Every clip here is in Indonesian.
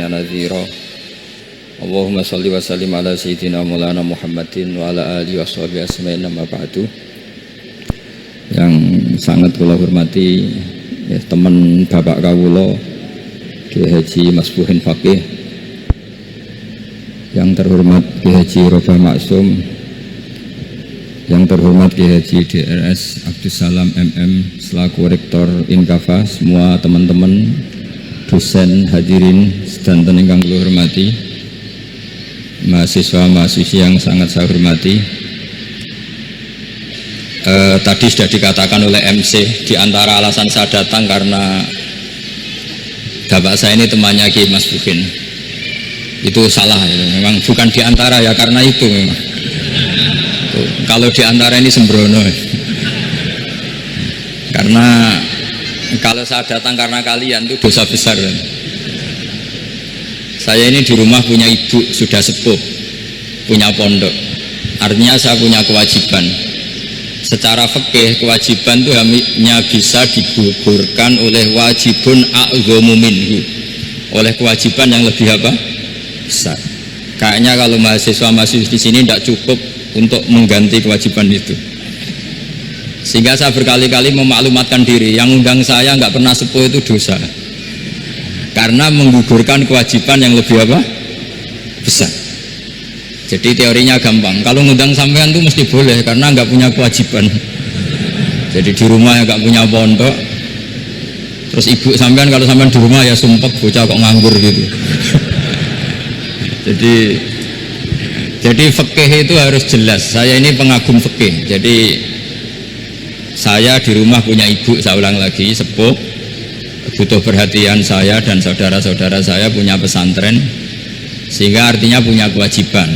lina nadhira. Allahumma sholli wa sallim ala sayyidina maulana Muhammadin wa ala alihi washabihi asma'in amma ba'du. Yang sangat kula hormati ya, teman Bapak kawula Kiai Haji Masbuhin Faqih, yang terhormat Kiai Haji Roba Maksum, yang terhormat Kiai Haji DRS Abdus Salam MM selaku Rektor Inkafa, semua teman-teman dosen hadirin sedanten ingkang kula hormati, mahasiswa-mahasiswi yang sangat saya hormati. Tadi sudah dikatakan oleh MC, di antara alasan saya datang karena bapak saya ini temannya Kiai Masbuhin. Itu salah ya. Memang bukan di antara ya, karena itu memang. Tuh, kalau di antara ini sembrono. Karena kalau saya datang karena kalian itu dosa besar. Saya ini di rumah punya ibu sudah sepuh, punya pondok. Artinya saya punya kewajiban. Secara fikih kewajiban itu hanya bisa digugurkan oleh wajibun a'dhamu minhu, oleh kewajiban yang lebih apa? Besar. Kayaknya kalau mahasiswa-mahasiswa di sini tidak cukup untuk mengganti kewajiban itu. Sehingga saya berkali-kali memaklumatkan diri, yang undang saya nggak pernah sepuh itu dosa. Karena menggugurkan kewajiban yang lebih apa? Besar. Jadi teorinya gampang. Kalau ngundang sampean itu mesti boleh karena nggak punya kewajiban. Jadi di rumah ya nggak punya pondok. Terus ibu sampean kalau sampean di rumah ya sumpek, bocah kok nganggur gitu. Jadi fikih itu harus jelas. Saya ini pengagum fikih. Jadi saya di rumah punya ibu, saya ulang lagi, sepuh, butuh perhatian saya dan saudara-saudara saya, punya pesantren, sehingga artinya punya kewajiban.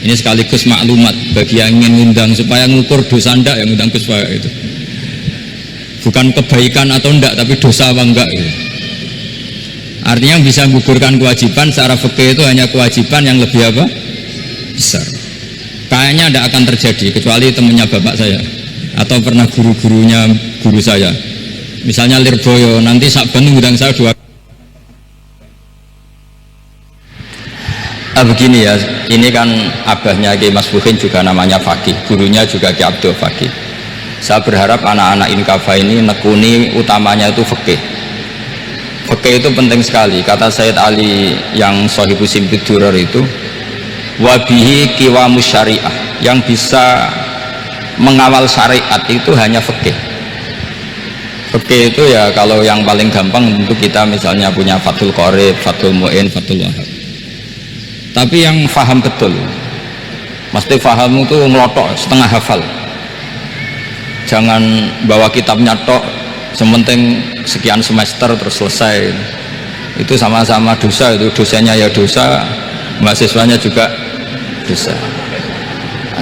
Ini sekaligus maklumat bagi yang ingin ngundang supaya ngukur dosa ndak yang ngundang Gus Pak itu. Bukan kebaikan atau ndak, tapi dosa apa enggak gitu. Artinya bisa menggugurkan kewajiban secara fikih itu hanya kewajiban yang lebih apa? Besar. Kayaknya ndak akan terjadi kecuali temannya bapak saya atau pernah guru-gurunya guru saya. Misalnya Lirboyo, nanti Saban ngundang saya 2 begini ya, ini kan abahnya Kiai Masbuhin juga namanya Faqih, gurunya juga Kiai Abdul Faqih. Saya berharap anak-anak Inkafa ini nekuni utamanya itu fikih. Fikih itu penting sekali. Kata Sayyid Ali yang Shahibu Simtud Duror itu, wabihi qiwamus syariah, yang bisa mengawal syariat itu hanya fikih. Fikih itu ya kalau yang paling gampang untuk kita misalnya punya Fathul Qorib, Fathul Mu'in, Fathul Wahab. Tapi yang faham betul, mesti faham itu ngelotok setengah hafal. Jangan bawa kitabnya tok, sementing sekian semester terus selesai. Itu sama-sama dosa, itu dosanya ya dosa, mahasiswanya juga dosa.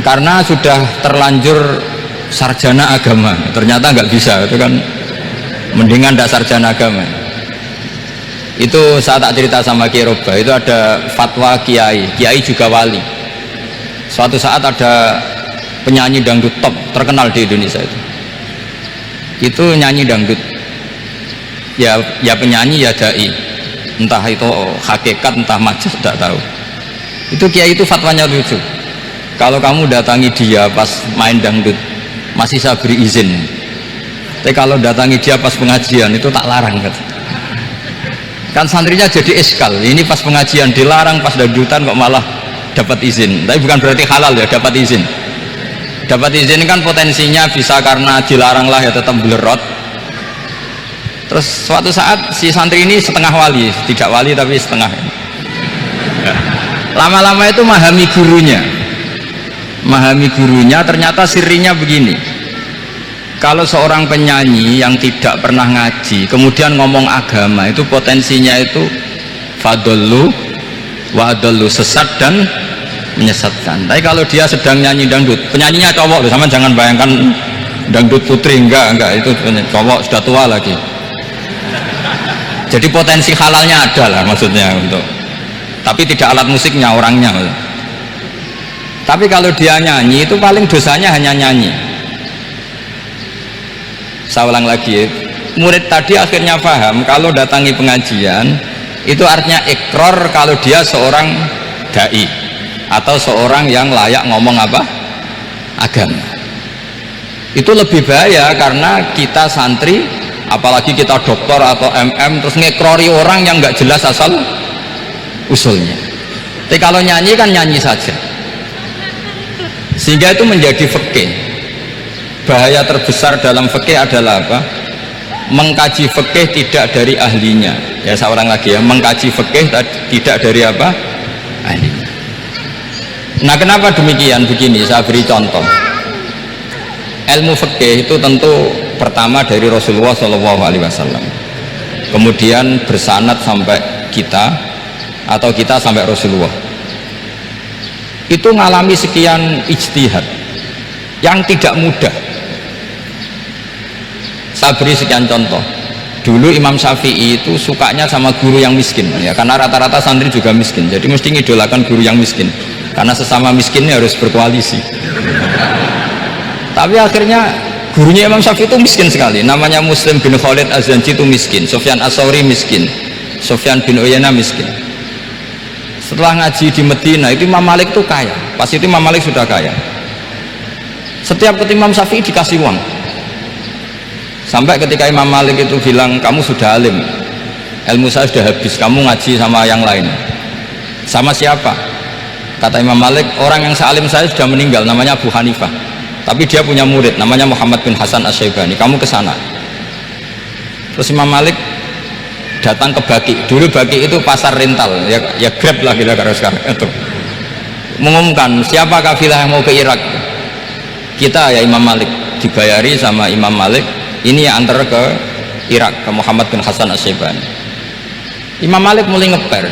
Karena sudah terlanjur sarjana agama, ternyata nggak bisa, itu kan mendingan tidak sarjana agama. Itu saya tak cerita sama Kiai Roba, itu ada fatwa Kiai juga wali. Suatu saat ada penyanyi dangdut top terkenal di Indonesia itu nyanyi dangdut, ya penyanyi ya dai, entah itu hakikat entah majaz tidak tahu. Itu Kiai itu fatwanya lucu, kalau kamu datangi dia pas main dangdut masih saya beri izin, tapi kalau datangi dia pas pengajian itu tak larang kata. Kan santrinya jadi eskal, ini pas pengajian dilarang, pas dangdutan kok malah dapat izin. Tapi bukan berarti halal ya, dapat izin. Dapat izin kan potensinya bisa karena dilarang lah ya tetap belerot. Terus suatu saat si santri ini setengah wali, tidak wali tapi setengah. Lama-lama itu memahami gurunya, ternyata sirinya begini. Kalau seorang penyanyi yang tidak pernah ngaji kemudian ngomong agama, itu potensinya itu fadollu wa adollu, sesat dan menyesatkan. Tapi kalau dia sedang nyanyi dangdut, penyanyinya cowok loh, sama jangan bayangkan dangdut putri, enggak, itu cowok sudah tua lagi. Jadi potensi halalnya ada lah maksudnya untuk, tapi tidak alat musiknya, orangnya. Tapi kalau dia nyanyi itu paling dosanya hanya nyanyi. Saya ulang lagi, murid tadi akhirnya paham kalau datangi pengajian Itu artinya ikrar kalau dia seorang dai atau seorang yang layak ngomong apa? Agama. Itu lebih bahaya karena kita santri, apalagi kita doktor atau MM, terus ngekrori orang yang nggak jelas asal usulnya. Tapi kalau nyanyi kan nyanyi saja, sehingga itu menjadi fikih. Bahaya terbesar dalam fikih adalah apa? Mengkaji fikih tidak dari ahlinya. Ya seorang lagi ya, mengkaji fikih tidak dari apa? Ahlinya. Nah kenapa demikian? Begini, saya beri contoh. Ilmu fikih itu tentu pertama dari Rasulullah SAW, kemudian bersanad sampai kita atau kita sampai Rasulullah. Itu mengalami sekian ijtihad yang tidak mudah. Saya beri sekian contoh. Dulu Imam Syafi'i itu sukanya sama guru yang miskin, ya karena rata-rata santri juga miskin, jadi mesti ngidolakan guru yang miskin, karena sesama miskinnya harus berkoalisi. Tapi akhirnya gurunya Imam Syafi'i itu miskin sekali, namanya Muslim bin Khalid Az-Zanji itu miskin, Sufyan As-Sauri miskin, Sufyan bin Uyainah miskin. Setelah ngaji di Medina itu Imam Malik itu kaya, pas itu Imam Malik sudah kaya. Setiap ketemu Imam Syafi'i dikasih uang. Sampai ketika Imam Malik itu bilang, kamu sudah alim, ilmu saya sudah habis, kamu ngaji sama yang lain. Sama siapa? Kata Imam Malik, orang yang sealim saya sudah meninggal, namanya Abu Hanifah, tapi dia punya murid namanya Muhammad bin Hasan Asy-Syaibani, kamu ke sana. Terus Imam Malik datang ke Baki. Dulu Baki itu pasar rental, ya Grab lah kita sekarang itu. Mengumumkan siapa kafilah yang mau ke Irak. Kita ya Imam Malik, dibayari sama Imam Malik, ini yang antar ke Irak, ke Muhammad bin Hasan Asy-Syaibani. Imam Malik mulai ngeper,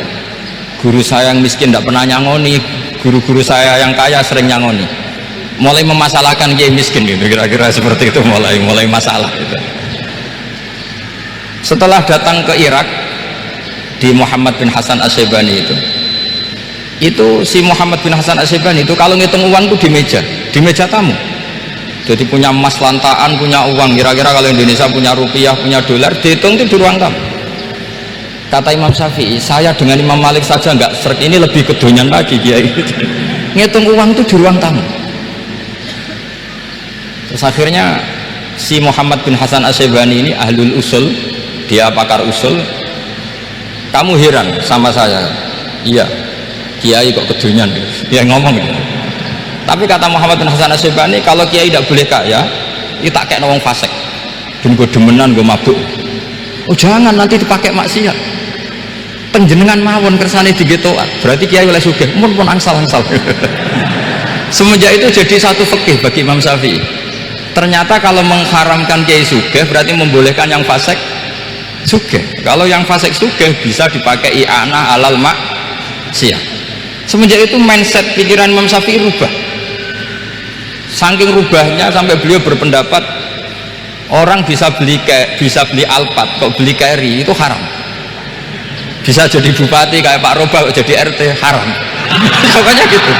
guru saya yang miskin tidak pernah nyangoni, guru-guru saya yang kaya sering nyangoni. Mulai memasalahkan kiai miskin gitu, kira-kira seperti itu, mulai masalah gitu. Setelah datang ke Irak di Muhammad bin Hasan Asy-Syaibani itu si Muhammad bin Hasan Asy-Syaibani itu kalau ngitung uang itu di meja tamu. Jadi punya emas lantaan, punya uang, kira-kira kalau Indonesia punya rupiah, punya dolar, dihitung itu di ruang tamu. Kata Imam Syafi'i, saya dengan Imam Malik saja nggak serik, ini lebih kedonyan lagi kiai. Ngitung uang itu di ruang tamu. Terus akhirnya si Muhammad bin Hasan Asy-Syaibani ini ahlul usul, dia pakar usul. Kamu heran sama saya? Iya, kiai kok kedonyan, dia ngomong gitu. Tapi kata Muhammad bin Hasan Asy-Syaibani, kalau kiai tidak boleh kaya, itu tak kayak wong fasik, dan gue demenan, gue mabuk. Oh jangan, nanti dipakai maksiat. Penjenengan mawon kersane digetokan, berarti kiai oleh sugih, pun angsal-angsal. Semenjak itu jadi satu fikih bagi Imam Syafi'i. Ternyata kalau mengharamkan kiai sugih berarti membolehkan yang fasik sugih. Kalau yang fasik sugih bisa dipakai i'anah alal maksiat. Semenjak itu mindset pikiran Imam Syafi'i rubah. Saking rubahnya sampai beliau berpendapat orang bisa beli Alphard, kok beli carry itu haram. Bisa jadi bupati kayak Pak Roba, kok jadi RT haram. Pokoknya gitu.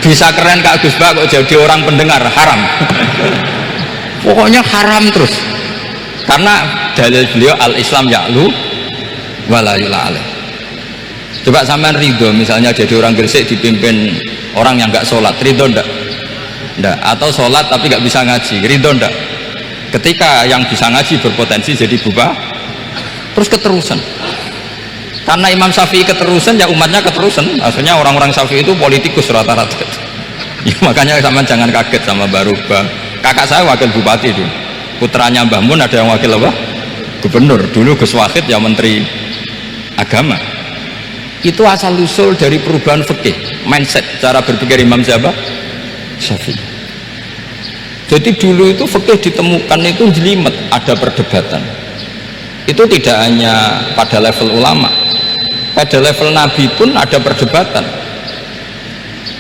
Bisa keren Kak Gus Bah, kok jadi orang pendengar haram. Pokoknya haram terus. Karena dalil beliau al-Islam ya'lu wala yu'la alaih. Coba sampean ridho misalnya jadi orang Gresik dipimpin orang yang nggak sholat, ridho ndak? Ndak. Atau sholat tapi nggak bisa ngaji, ridho ndak? Ketika yang bisa ngaji berpotensi jadi terus keterusan. Karena Imam Syafi'i keterusan, ya umatnya keterusan. Akhirnya orang-orang Syafi'i itu politikus rata-rata. Ya, makanya sama jangan kaget sama Barubah. Kakak saya wakil bupati itu, putranya Mbah Mun ada yang wakil apa? Gubernur. Dulu Gus Wahid ya menteri agama. Itu asal usul dari perubahan fikih, mindset, cara berpikir Imam siapa? Syafi'i. Jadi dulu itu fikih ditemukan itu jelimet, ada perdebatan. Itu tidak hanya pada level ulama, pada level Nabi pun ada perdebatan.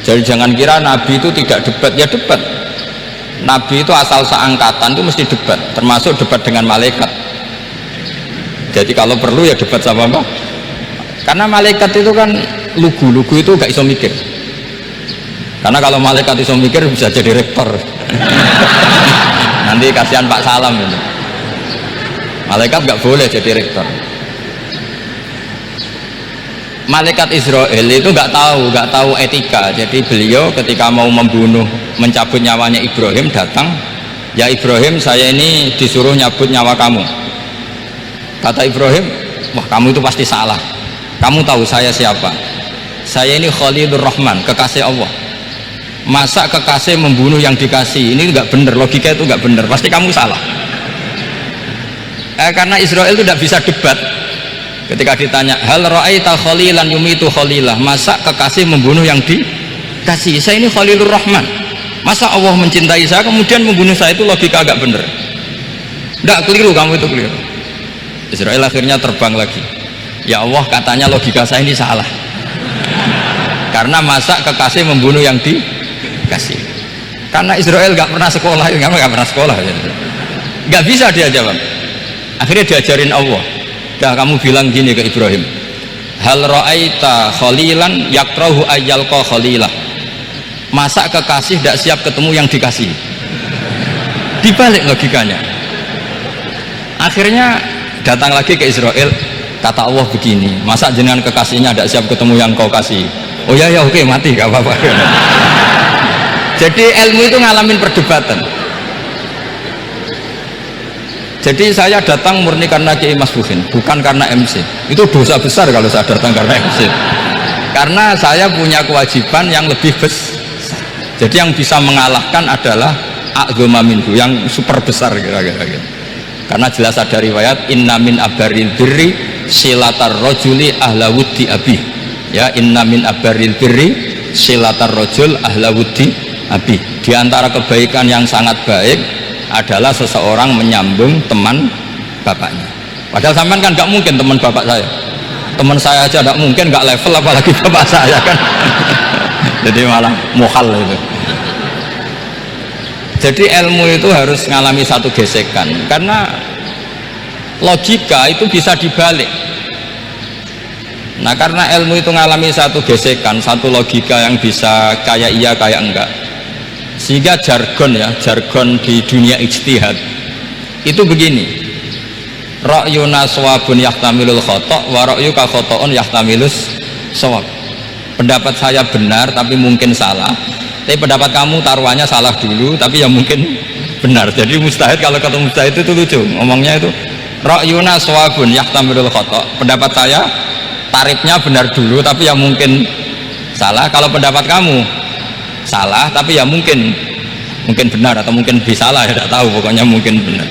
Jadi jangan kira Nabi itu tidak debat, ya debat. Nabi itu asal seangkatan itu mesti debat, termasuk debat dengan malaikat. Jadi kalau perlu ya debat sama apa? Karena malaikat itu kan lugu itu gak iso mikir. Karena kalau malaikat iso mikir bisa jadi rektor. Nanti kasihan Pak Salam itu. Malaikat gak boleh jadi rektor. malaikat Israel itu nggak tahu etika. Jadi beliau ketika mau mencabut nyawanya Ibrahim datang, ya Ibrahim, saya ini disuruh nyabut nyawa kamu. Kata Ibrahim, wah kamu itu pasti salah. Kamu tahu saya siapa? Saya ini Khalilur Rahman, kekasih Allah. Masa kekasih membunuh yang dikasih? Ini nggak benar, logika itu nggak benar. Pasti kamu salah. Karena Israel itu tidak bisa debat. Ketika ditanya, hal ra'aita khalilan yumitu khalilah, masa kekasih membunuh yang dikasih? Saya ini Khalilur Rahman, masa Allah mencintai saya kemudian membunuh saya? Itu logika agak bener. Tidak, keliru, kamu itu keliru. Israel akhirnya terbang lagi. Ya Allah, katanya logika saya ini salah, karena masa kekasih membunuh yang dikasih. Karena Israel nggak pernah sekolah, nggak pernah sekolah, nggak bisa dia jawab. Akhirnya diajarin Allah. Dah, kamu bilang gini ke Ibrahim, hal ra'aita khalilan yakrahu ayyalqa khalilah, masa kekasih tidak siap ketemu yang dikasih? Dibalik logikanya. Akhirnya datang lagi ke Israel, kata Allah begini, masa jenengan kekasihnya tidak siap ketemu yang kau kasih? Oh ya ya, oke, mati, gak apa-apa. Jadi ilmu itu ngalamin perdebatan. Jadi saya datang murni karena Kiai Masbuhin, bukan karena MC. Itu dosa besar kalau saya datang karena MC. Karena saya punya kewajiban yang lebih besar. Jadi yang bisa mengalahkan adalah a'dzama minhu, yang super besar kira-kira gitu. Karena jelas ada riwayat, inna min abaril birri silatar rajuli ahla wuddi abi. Ya, inna min abaril birri silatar rajul ahla wuddi abi. Di antara kebaikan yang sangat baik adalah seseorang menyambung teman bapaknya. Padahal sampean kan nggak mungkin teman bapak saya, teman saya aja nggak mungkin, nggak level apalagi bapak saya kan. Jadi malah muhal itu. Jadi ilmu itu harus mengalami satu gesekan, karena logika itu bisa dibalik. Nah, karena ilmu itu mengalami satu gesekan, satu logika yang bisa kayak iya kayak enggak, sehingga jargon di dunia ijtihad itu begini, ra'yuna shawabun yahtamilul khata' wa ra'yuka khata'un yahtamilus shawab. Pendapat saya benar tapi mungkin salah, tapi pendapat kamu taruhannya salah dulu tapi ya mungkin benar. Jadi mustahid, kalau ketemu mustahid itu lucu ngomongnya itu, ra'yuna shawabun yahtamilul khata', pendapat saya tarifnya benar dulu tapi ya mungkin salah. Kalau pendapat kamu salah tapi ya mungkin benar, atau mungkin bisa salah, ya tidak tahu, pokoknya mungkin benar.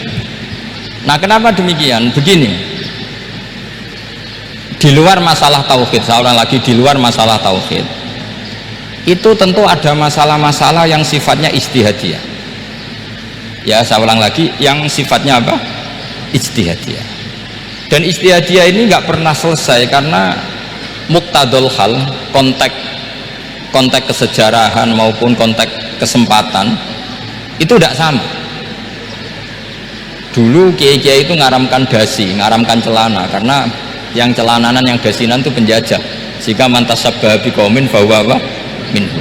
Nah, kenapa demikian? Begini, di luar masalah tauhid, seorang lagi di luar masalah tauhid itu tentu ada masalah-masalah yang sifatnya ijtihadiyah. Ya, saya ulang lagi, yang sifatnya apa? Ijtihadiyah. Dan ijtihadiyah ini nggak pernah selesai, karena muqtadul hal, konteks kesejarahan maupun konteks kesempatan itu tidak sama. Dulu kiai-kiai itu ngaramkan dasi, ngaramkan celana, karena yang celananan yang dasinan itu penjajah, sehingga mantasabbaha biqaumin fahuwa minhu.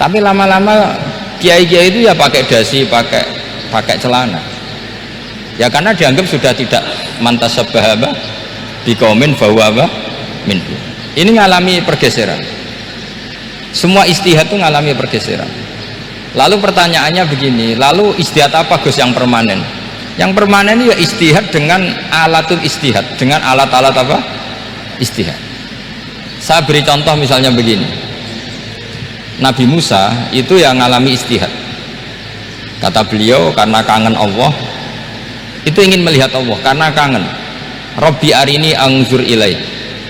Tapi lama-lama kiai-kiai itu ya pakai dasi, pakai celana, ya karena dianggap sudah tidak mantasabbaha biqaumin fahuwa minhu. Ini ngalami pergeseran. Semua ijtihad itu ngalami pergeseran. Lalu pertanyaannya begini, lalu ijtihad apa Gus yang permanen? Yang permanen ya ijtihad dengan alatul ijtihad, dengan alat-alat apa? Ijtihad. Saya beri contoh misalnya begini, Nabi Musa itu yang ngalami ijtihad. Kata beliau, karena kangen Allah, itu ingin melihat Allah, karena kangen. Rabbi arini anzur ilai,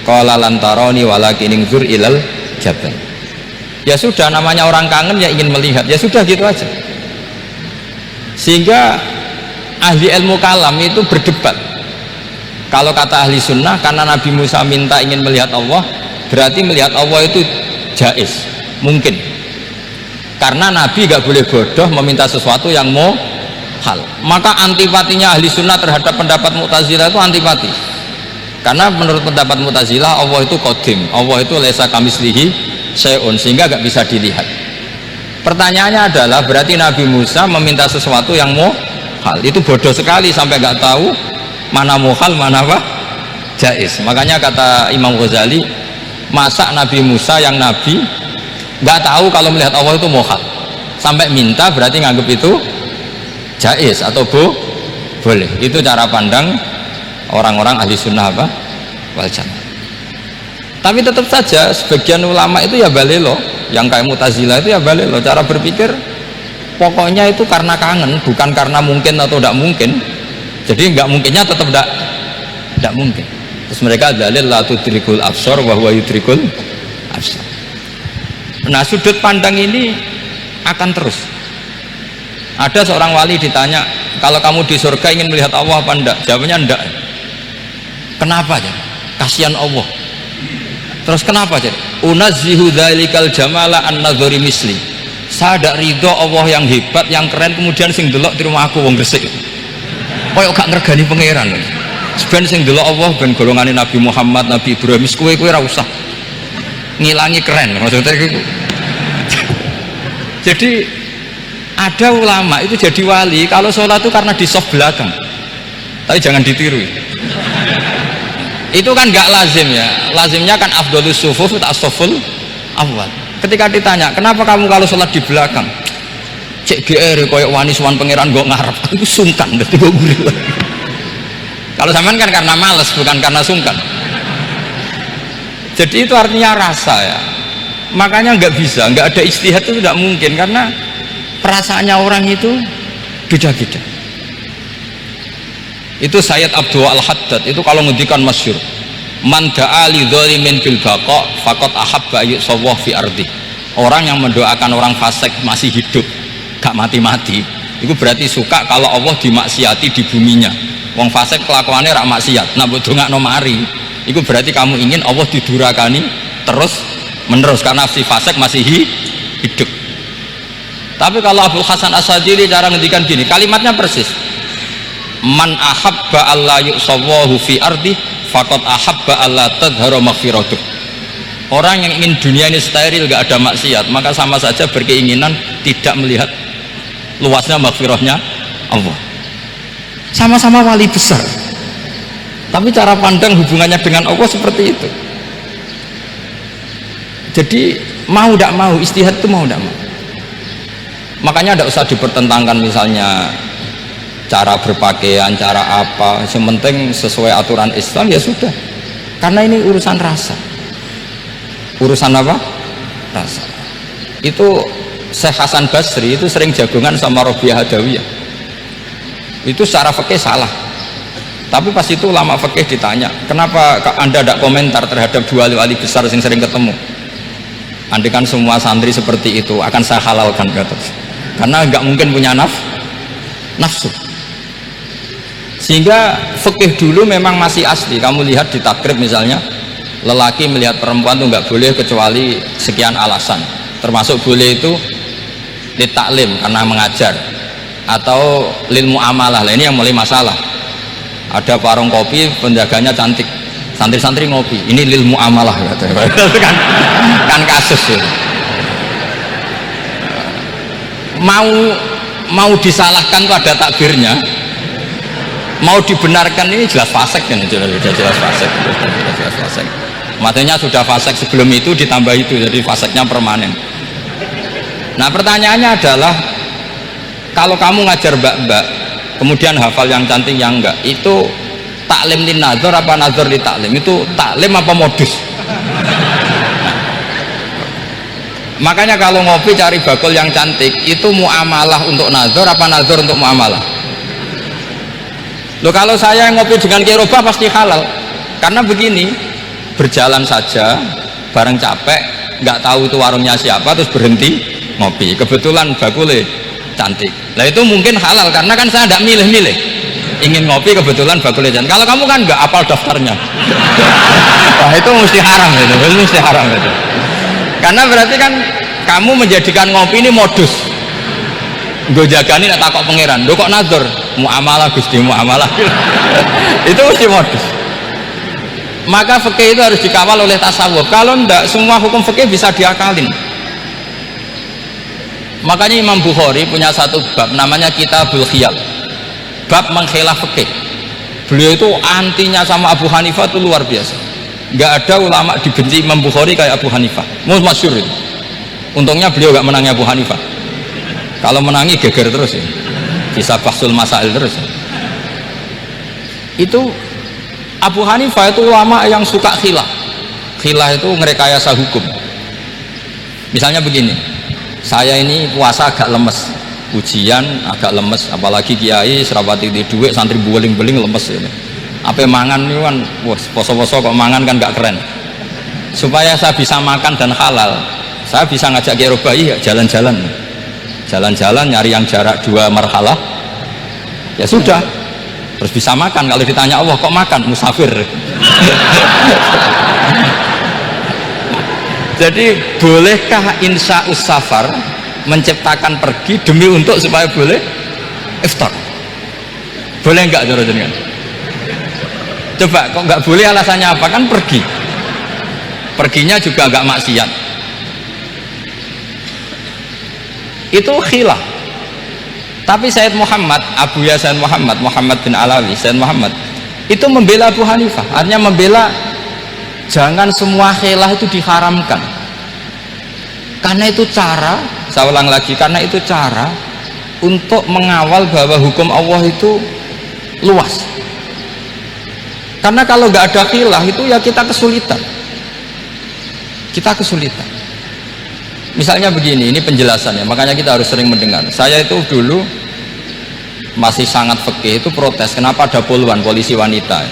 qala lan tarani walakin anzur ilal jabal. Ya sudah, namanya orang kangen ya ingin melihat, ya sudah gitu aja. Sehingga ahli ilmu kalam itu berdebat. Kalau kata ahli sunnah, karena Nabi Musa minta ingin melihat Allah, berarti melihat Allah itu jaiz, mungkin. Karena Nabi gak boleh bodoh meminta sesuatu yang hal. Maka antipatinya ahli sunnah terhadap pendapat Mu'tazilah itu antipati. Karena menurut pendapat Mu'tazilah Allah itu qadim, Allah itu laisa kamislihi syai'un, sehingga gak bisa dilihat. Pertanyaannya adalah, berarti Nabi Musa meminta sesuatu yang hal, itu bodoh sekali sampai gak tahu mana muhal mana apa jais. Makanya kata Imam Ghazali, masa Nabi Musa yang nabi nggak tahu kalau melihat Allah itu mohak, sampai minta berarti nganggep itu jais atau boleh. Itu cara pandang orang-orang ahli sunnah apa wal jamaah. Tapi tetap saja sebagian ulama itu ya balelo, yang kayak Mu'tazilah itu ya balelo, cara berpikir pokoknya itu karena kangen, bukan karena mungkin atau tidak mungkin. Jadi nggak mungkinnya tetap tidak mungkin. Terus mereka dalil la tudrikul absar wa huwa yudrikul absar. Nah, sudut pandang ini akan terus. Ada seorang wali ditanya, kalau kamu di surga ingin melihat Allah apa enggak? Jawabnya enggak. Kenapa ya? Kasihan Allah. Terus kenapa jadi? Unazzihu dzalikal jamala an nadhari misli. Saya tidak ridho Allah yang hebat, yang keren, kemudian sing delok di rumah aku wong Gresik. Koyo gak ngergani pangeran. Sebenarnya sing delok Allah ben golongane Nabi Muhammad, Nabi Ibrahim, kowe ora usah ngilangi keren maksudnya gitu. Jadi ada ulama itu jadi wali kalau sholat itu karena di soft belakang, tapi jangan ditiru. Itu kan gak lazim ya, lazimnya kan afdhalus sufuf tak soful awal. Ketika ditanya kenapa kamu kalau sholat di belakang, cek GR koyok wani suwan pangeran gak ngarep, itu sungkan berarti gue gurih. Kalau zaman kan karena males, bukan karena sungkan. Jadi itu artinya rasa ya, makanya nggak bisa, nggak ada ijtihad itu tidak mungkin, karena perasaannya orang itu beda-beda. Itu Sayyid Abdul Al-Haddad itu kalau ngendikan masyhur, man da'a li dzalimin bil baqa faqad ahabba yu'sawwah fi ardi. Orang yang mendoakan orang fasik masih hidup, gak mati-mati, itu berarti suka kalau Allah dimaksiati di buminya. Wong fasik kelakuannya rak maksiat, nak mbok dongakno mari, itu berarti kamu ingin Allah didurakani terus menerus karena si fasik masih hidup. Tapi kalau Abdul Hasan As-Sadili cara ngendikan gini, kalimatnya persis, man ahabba alla yu'sawwahu fi ardi faqad ahabba alla tadhhara maghfiratuh. Orang yang ingin dunia ini steril, gak ada maksiat, maka sama saja berkeinginan tidak melihat luasnya maghfirahnya Allah. Sama-sama wali besar, tapi cara pandang hubungannya dengan Allah seperti itu. Jadi mau tidak mau, istihad itu mau tidak mau. Makanya tidak usah dipertentangkan misalnya cara berpakaian, cara apa, yang penting sesuai aturan Islam ya sudah. Karena ini urusan rasa. Urusan apa? Rasa. Itu Syekh Hasan Basri itu sering jagongan sama Robiah Hadawiyah. Itu secara fikih salah. Tapi pas itu ulama fikih ditanya, kenapa Anda tidak komentar terhadap dua wali besar yang sering ketemu? Andai kan semua santri seperti itu akan saya halalkan, kata. Karena nggak mungkin punya nafsu. Sehingga fikih dulu memang masih asli. Kamu lihat di takrib misalnya, lelaki melihat perempuan itu nggak boleh kecuali sekian alasan. Termasuk boleh itu litaklim karena mengajar, atau lil muamalah. Ini yang mulai masalah. Ada warung kopi, penjaganya cantik, santri-santri ngopi, ini lil muamalah kan kasus ya. Mau disalahkan tuh ada takbirnya, mau dibenarkan ini jelas fasik kan, jelas fasik. Matanya sudah fasik sebelum itu, ditambah itu, jadi fasiknya permanen. Nah pertanyaannya adalah, kalau kamu ngajar mbak-mbak kemudian hafal yang cantik yang enggak, itu taklim lin nazar apa nazar li taklim? Itu taklim apa modus? Makanya kalau ngopi cari bakul yang cantik, itu muamalah untuk nazar apa nazar untuk muamalah? Loh, kalau saya ngopi dengan kirobah pasti halal. Karena begini, berjalan saja bareng capek, nggak tahu itu warungnya siapa, terus berhenti ngopi, kebetulan bakulnya cantik. Nah itu mungkin halal karena kan saya tidak milih-milih, ingin ngopi kebetulan bakulnya cantik. Kalau kamu kan nggak apal daftarnya, wah itu mesti haram itu, mesti haram itu. Karena berarti kan kamu menjadikan ngopi ini modus. Gue jagani nak takok pangeran, lo kok nazar muamalah gusti muamalah. Itu mesti modus. Maka fikih itu harus dikawal oleh tasawuf. Kalau ndak, semua hukum fikih bisa diakalin. Makanya Imam Bukhari punya satu bab namanya Kitabul Khiyal, bab mengkhilaf fikih. Beliau itu antinya sama Abu Hanifah itu luar biasa. Nggak ada ulama dibenci Imam Bukhari kayak Abu Hanifah. Masyhur itu. Untungnya beliau nggak menangi Abu Hanifah. Kalau menangi geger terus ya. Bisa bahsul masail terus ya. Itu Abu Hanifah itu ulama yang suka khilah. Khilah itu ngerekayasa hukum. Misalnya begini, saya ini puasa agak lemes, ujian agak lemes, apalagi kiai serapati di duit, santri beling-beling lemes ini. Apa mangan ini kan, wah poso-poso kok mangan kan gak keren. Supaya saya bisa makan dan halal, saya bisa ngajak Kiai Robai ya jalan-jalan, jalan-jalan nyari yang jarak 2 marhalah, ya sudah. Terus bisa makan. Kalau ditanya Allah kok makan, musafir. Jadi bolehkah insya'us safar menciptakan pergi demi untuk supaya boleh iftar? Boleh enggak cara jenengan? Coba kok enggak boleh, alasannya apa? Kan pergi. Perginya juga enggak maksiat. Itu khilaf. Tapi Sayyid Muhammad, Abu Yasin Muhammad, Muhammad bin Alawi, Sayyid Muhammad itu membela Abu Hanifah, artinya membela jangan semua khilaf itu diharamkan, karena itu cara, saya ulang lagi, karena itu cara untuk mengawal bahwa hukum Allah itu luas. Karena kalau nggak ada khilaf itu ya kita kesulitan. Misalnya begini, ini penjelasannya, makanya kita harus sering mendengar. Saya itu dulu masih sangat fikih itu protes, kenapa ada poluan polisi wanita?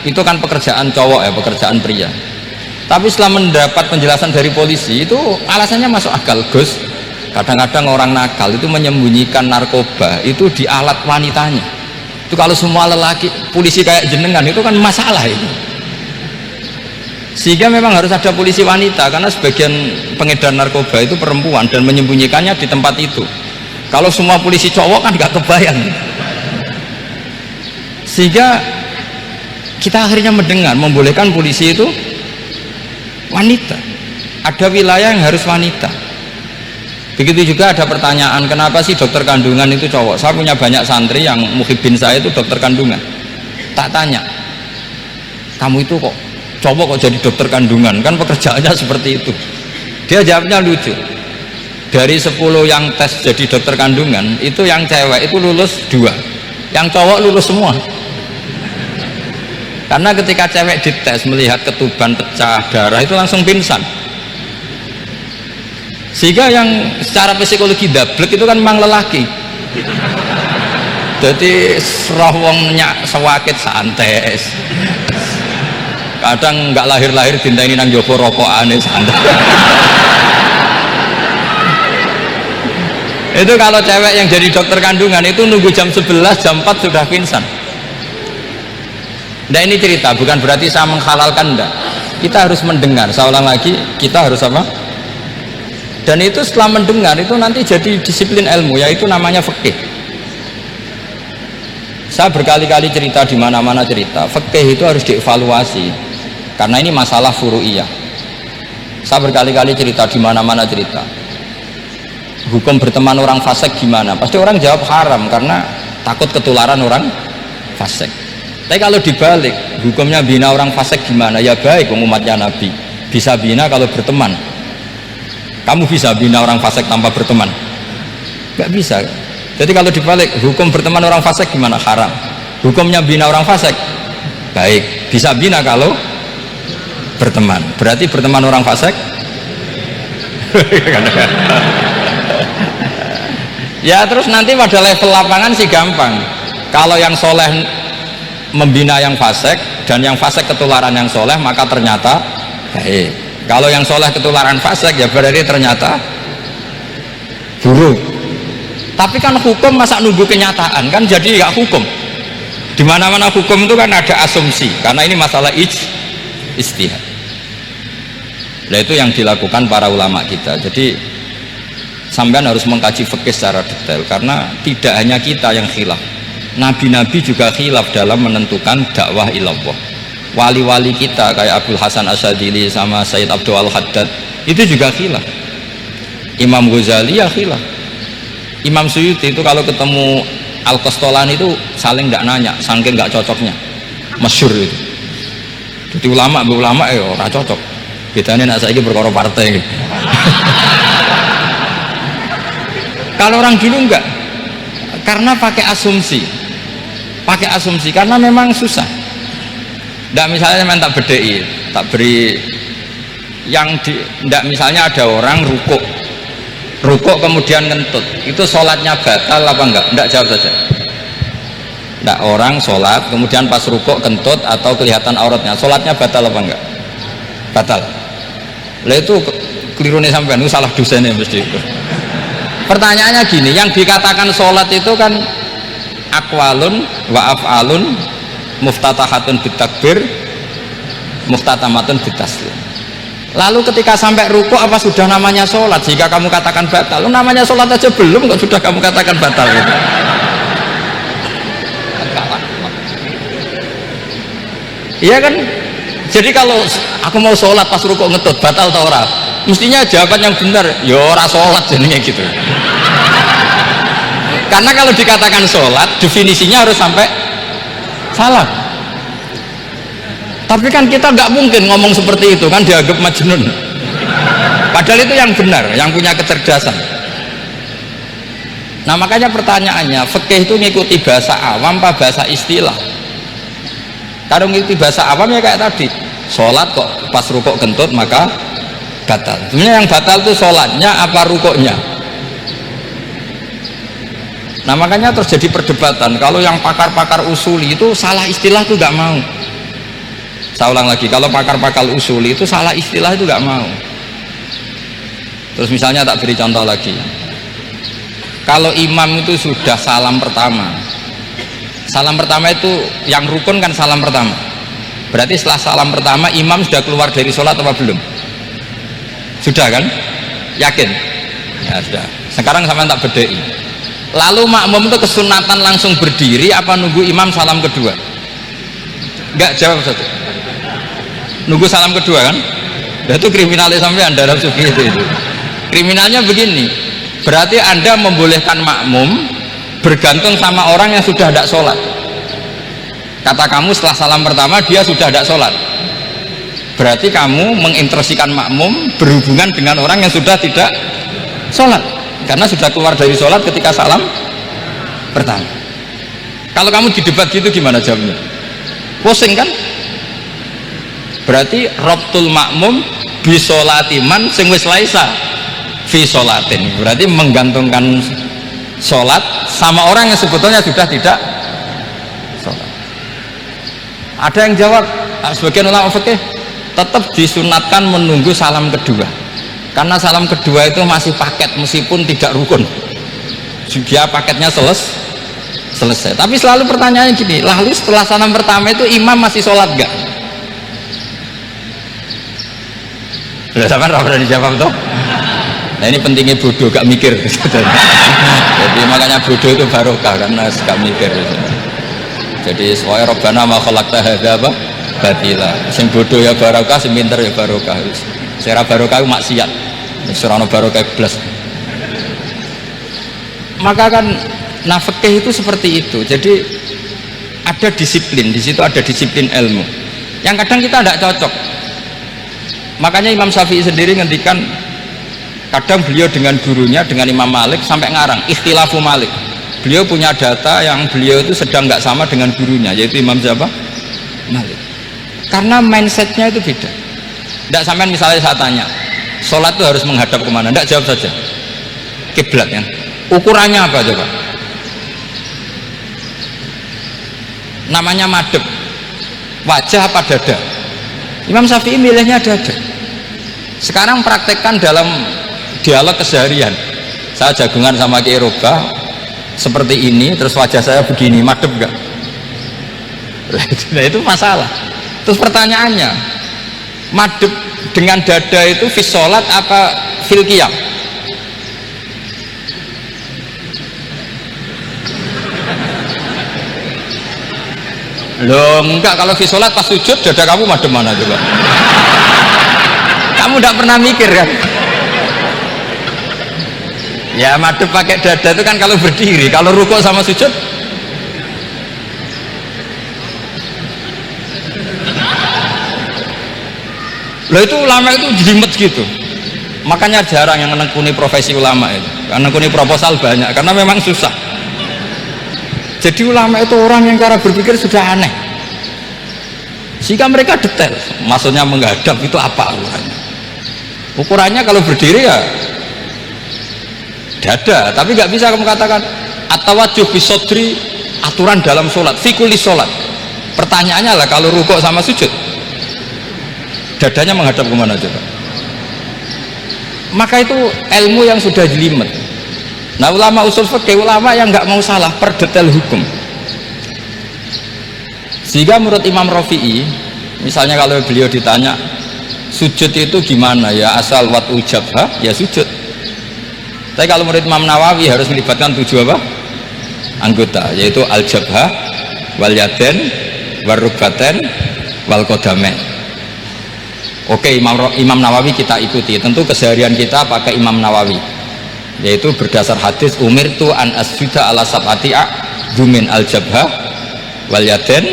Itu kan pekerjaan cowok ya, pekerjaan pria. Tapi setelah mendapat penjelasan dari polisi itu alasannya masuk akal, Gus. Kadang-kadang orang nakal itu menyembunyikan narkoba itu di alat wanitanya. Itu kalau semua lelaki polisi kayak jenengan itu kan masalah itu. Sehingga memang harus ada polisi wanita, karena sebagian pengedar narkoba itu perempuan dan menyembunyikannya di tempat itu. Kalau semua polisi cowok kan nggak kebayang. Sehingga kita akhirnya mendengar membolehkan polisi itu wanita. Ada wilayah yang harus wanita. Begitu juga ada pertanyaan, kenapa sih dokter kandungan itu cowok? Saya punya banyak santri yang muhibin saya itu dokter kandungan. Tak tanya, kamu itu kok cowok kok jadi dokter kandungan, kan pekerjaannya seperti itu. Dia jawabnya lucu, dari 10 yang tes jadi dokter kandungan itu yang cewek itu lulus 2, yang cowok lulus semua. Karena ketika cewek dites melihat ketuban pecah darah itu langsung pingsan. Sehingga yang secara psikologi dablek itu kan memang lelaki. Jadi serah wongnya sewakit santai, kadang nggak lahir-lahir dinteni nang jopo rokokane santai. Itu kalau cewek yang jadi dokter kandungan itu nunggu jam 11, jam 4 sudah pingsan. Nah ini cerita, bukan berarti saya menghalalkan, enggak. Kita harus mendengar, saya ulang lagi, kita harus apa? Dan itu setelah mendengar itu nanti jadi disiplin ilmu, yaitu namanya fikih. Saya berkali-kali cerita di mana-mana cerita, fikih itu harus dievaluasi karena ini masalah furu'iyah. Saya berkali-kali cerita di mana-mana cerita. Hukum berteman orang fasik gimana? Pasti orang jawab haram karena takut ketularan orang fasik. Tapi kalau dibalik, hukumnya bina orang fasik gimana? Ya baik, umatnya Nabi bisa bina kalau berteman. Kamu bisa bina orang fasik tanpa berteman? Gak bisa. Jadi kalau dibalik, hukum berteman orang fasik gimana? Haram. Hukumnya bina orang fasik baik, bisa bina kalau berteman. Berarti berteman orang fasik ya. Terus nanti pada level lapangan sih gampang. Kalau yang soleh membina yang fasik dan yang fasik ketularan yang soleh, maka ternyata baik. Kalau yang soleh ketularan fasik ya berarti ternyata buruk. Tapi kan hukum masa nunggu kenyataan, kan jadi nggak hukum. Di mana-mana hukum itu kan ada asumsi, karena ini masalah ijtihad. Nah itu yang dilakukan para ulama kita. Jadi sampean harus mengkaji fikih secara detail, karena tidak hanya kita yang khilaf, nabi-nabi juga khilaf dalam menentukan dakwah ilallah. Wali-wali kita kayak Abdul Hasan Asyadili sama Sayyid Abdul Al-Haddad itu juga khilaf. Imam Ghazali ya khilaf. Imam Suyuti itu kalau ketemu Al-Qastolani itu saling tidak nanya, saking nggak cocoknya, masyhur itu. Jadi ulama ya ora cocok. Bedanya nak saiki perkara partai. Kalau orang dulu enggak, karena pakai asumsi, karena memang susah. Nggak misalnya memang tak bedai, tak beri yang nggak misalnya ada orang rukuk kemudian ngentut, itu sholatnya batal apa enggak? Enggak, jawab saja. Enggak, orang sholat kemudian pas rukuk kentut atau kelihatan auratnya, sholatnya batal apa enggak? Batal. Lah itu keliru nih sampean, itu salah dosennya mesti itu. Pertanyaannya gini, yang dikatakan sholat itu kan aqwalun wa af'alun muftatahatun bitakbir muftatamatun bitaslim. Lalu ketika sampai rukuk apa sudah namanya sholat jika kamu katakan batal? Namanya sholat aja belum kok sudah kamu katakan batal gitu. Iya kan? Jadi kalau aku mau sholat pas rukuk ngetut batal atau ora? Mestinya jawaban yang benar, ya ora sholat jadinya gitu. Karena kalau dikatakan sholat definisinya harus sampai salah. Tapi kan kita nggak mungkin ngomong seperti itu, kan dianggap majnun. Padahal itu yang benar, yang punya kecerdasan. Nah makanya pertanyaannya, fikih itu ngikuti bahasa awam apa bahasa istilah? Kalau ngikuti bahasa awam ya kayak tadi, sholat kok pas rukuk kentut maka batal. Sebenarnya yang batal itu sholatnya apa rukuknya? Nah makanya terjadi perdebatan. Kalau yang pakar-pakar usuli itu salah istilah itu nggak mau. Saya ulang lagi, kalau pakar-pakar usuli itu salah istilah itu nggak mau. Terus misalnya tak beri contoh lagi, kalau imam itu sudah salam pertama itu yang rukun kan salam pertama, berarti setelah salam pertama imam sudah keluar dari sholat apa belum? Sudah kan? Yakin? Ya sudah. Sekarang sampai tak bedai, lalu makmum itu kesunatan langsung berdiri apa nunggu imam salam kedua? Enggak, jawab satu. Nunggu salam kedua kan? Nah, itu kriminalnya sampai dalam sufi itu. Kriminalnya begini, berarti anda membolehkan makmum bergantung sama orang yang sudah tidak sholat. Kata kamu setelah salam pertama dia sudah tidak sholat, berarti kamu menginteresikan makmum berhubungan dengan orang yang sudah tidak sholat karena sudah keluar dari sholat ketika salam pertama. Kalau kamu didebat gitu gimana jawabnya? Pusing kan? Berarti robtul makmum bisolatiman sing wis laisa fi sholatin, berarti menggantungkan sholat sama orang yang sebetulnya sudah tidak sholat. Ada yang jawab, sebagian ulama fikih tetap disunatkan menunggu salam kedua, karena salam kedua itu masih paket meskipun tidak rukun, dia paketnya selesai. Tapi selalu pertanyaannya gini, lalu setelah salam pertama itu imam masih sholat gak? Sudah sama berani jawab toh? Nah ini pentingnya bodoh gak mikir. Jadi makanya bodoh itu barokah karena gak mikir. Jadi soalnya Rabbana ma khalaqta hadza batila. Sing bodoh ya barokah, sing pinter ya barokah. Secara barokah itu maksiat. Surano barokah blas. Maka kan fikih itu seperti itu. Jadi ada disiplin, di situ ada disiplin ilmu. Yang kadang kita tidak cocok. Makanya Imam Syafi'i sendiri ngendikan, kadang beliau dengan gurunya, dengan Imam Malik sampai ngarang ikhtilafu Malik. Beliau punya data yang beliau itu sedang nggak sama dengan gurunya, yaitu Imam siapa? Malik. Karena mindsetnya itu beda. Tidak sampai misalnya saya tanya, sholat itu harus menghadap kemana? Tidak, jawab saja. Kiblat ya. Ukurannya apa coba? Namanya madhep. Wajah apa dada? Imam Syafi'i milihnya dada. Sekarang praktekkan dalam dialog keseharian. Saya jagungan sama Kiai Roba seperti ini, terus wajah saya begini, madep gak? Nah itu masalah. Terus pertanyaannya, madep dengan dada itu fis sholat apa fil qiyam? Loh enggak, kalau fis sholat pas sujud dada kamu madep mana coba? Kamu tidak pernah mikir kan? Ya madep pakai dada itu kan kalau berdiri, kalau rukuk sama sujud Loh itu ulama itu jelimet gitu. Makanya jarang yang menekuni profesi ulama itu. Karena menekuni proposal banyak karena memang susah. Jadi ulama itu orang yang cara berpikir sudah aneh. Sehingga mereka detail. Maksudnya menghadap itu apa ukurannya? Ukurannya kalau berdiri ya dada, tapi nggak bisa kamu katakan at-tawajjuh bisodri, aturan dalam sholat, fikuli sholat. Pertanyaannya lah kalau rukuk sama sujud, dadanya menghadap kemana coba? Maka itu ilmu yang sudah jelimet. Nah ulama usul fikih, ulama yang nggak mau salah per detail hukum. Sehingga menurut Imam Rafi'i, misalnya kalau beliau ditanya sujud itu gimana ya, asal wat ujabha ya sujud. Tapi kalau menurut Imam Nawawi harus melibatkan 7 apa? Anggota, yaitu al-jabha wal yaden wal rukbaten wal qadamen. Oke, Imam Nawawi kita ikuti, tentu keseharian kita pakai Imam Nawawi, yaitu berdasar hadis umirtu an asjuda ala sab'ati a'dzumin al-jabha wal yaden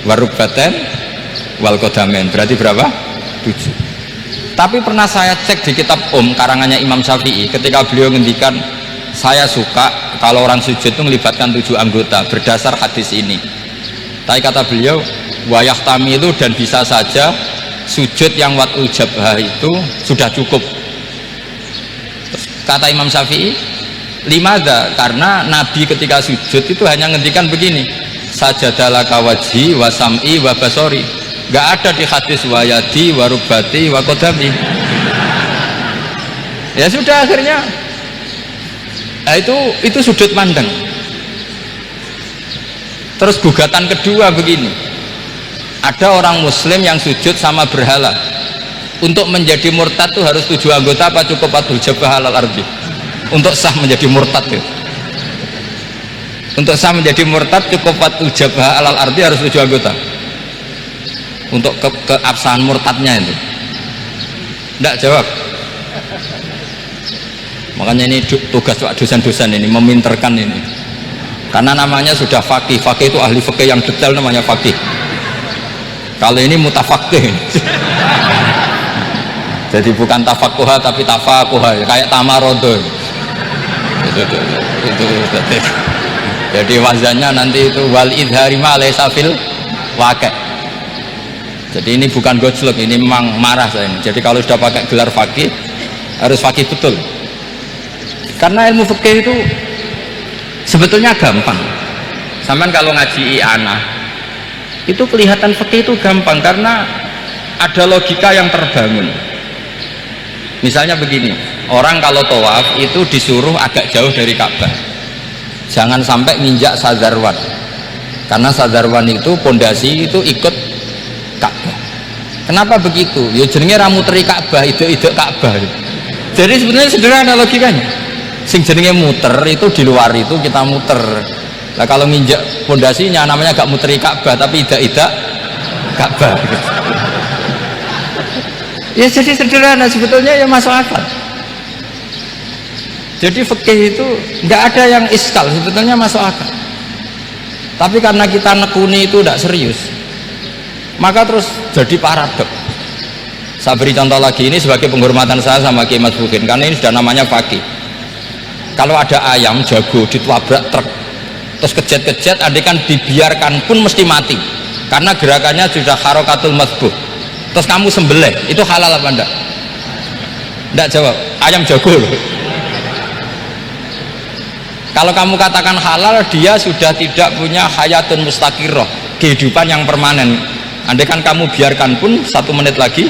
wal rukbaten wal qadamen. Berarti berapa? 7. Tapi pernah saya cek di kitab karangannya Imam Syafi'i, ketika beliau ngendikan saya suka kalau orang sujud itu melibatkan 7 anggota berdasar hadis ini. Tapi kata beliau wayah tamilu, dan bisa saja sujud yang watul jabhah itu sudah cukup. Terus kata Imam Syafi'i limadha, karena Nabi ketika sujud itu hanya ngendikan begini, sajadalaka wajhi wa sam'i wa basori. Gak ada di hadis wayadi wa rubati wa qadami. Ya sudah, akhirnya nah itu sudut pandang. Terus gugatan kedua begini, ada orang muslim yang sujud sama berhala, untuk menjadi murtad itu harus 7 anggota apa cukup watul jabhah alal ardi? Untuk sah menjadi murtad itu, untuk sah menjadi murtad cukup watul jabhah alal ardi harus 7 anggota untuk keabsahan murtadnya itu. Tidak jawab. Makanya ini tugas dosen-dosen ini meminterkan ini, karena namanya sudah faqih. Faqih itu ahli fikih yang detail, namanya faqih. Kalau ini mutafaqih. Jadi bukan tafakuha tapi tafakuha, kayak tamarodo. Jadi wazannya nanti itu wal idhari ma laysa fil waqi'. Jadi ini bukan gojlok, ini memang marah saya ini. Jadi kalau sudah pakai gelar fakih harus fakih betul, karena ilmu fikih itu sebetulnya gampang. Sampai kalau ngaji i'anah itu kelihatan fikih itu gampang karena ada logika yang terbangun. Misalnya begini, orang kalau tawaf itu disuruh agak jauh dari Ka'bah, jangan sampai nginjak sadarwan, karena sadarwan itu pondasi itu ikut Ka'bah. Kenapa begitu? Ya jenenge ra muteri Ka'bah, ide-ide Ka'bah. Jadi sebenarnya sederhana logikanya. Sing jenenge muter itu di luar itu kita muter. Nah kalau nginjak pondasinya namanya gak muteri Ka'bah tapi ide-ide Ka'bah. Ya jadi sederhana sebetulnya, ya masuk akal. Jadi fikih itu nggak ada yang iskal, sebetulnya masuk akal. Tapi karena kita nekuni itu tidak serius, maka terus jadi paradok. Saya beri contoh lagi, ini sebagai penghormatan saya sama Kiai Mas Bukin, karena ini sudah namanya fakih. Kalau ada ayam jago ditabrak truk terus kejet-kejet, andaikan dibiarkan pun mesti mati karena gerakannya sudah harokatul masbuh. Terus kamu sembelih, itu halal apa enggak? Enggak jawab, ayam jago loh. Kalau kamu katakan halal, dia sudah tidak punya hayatun mustaqirroh, kehidupan yang permanen. Andai kan kamu biarkan pun 1 menit lagi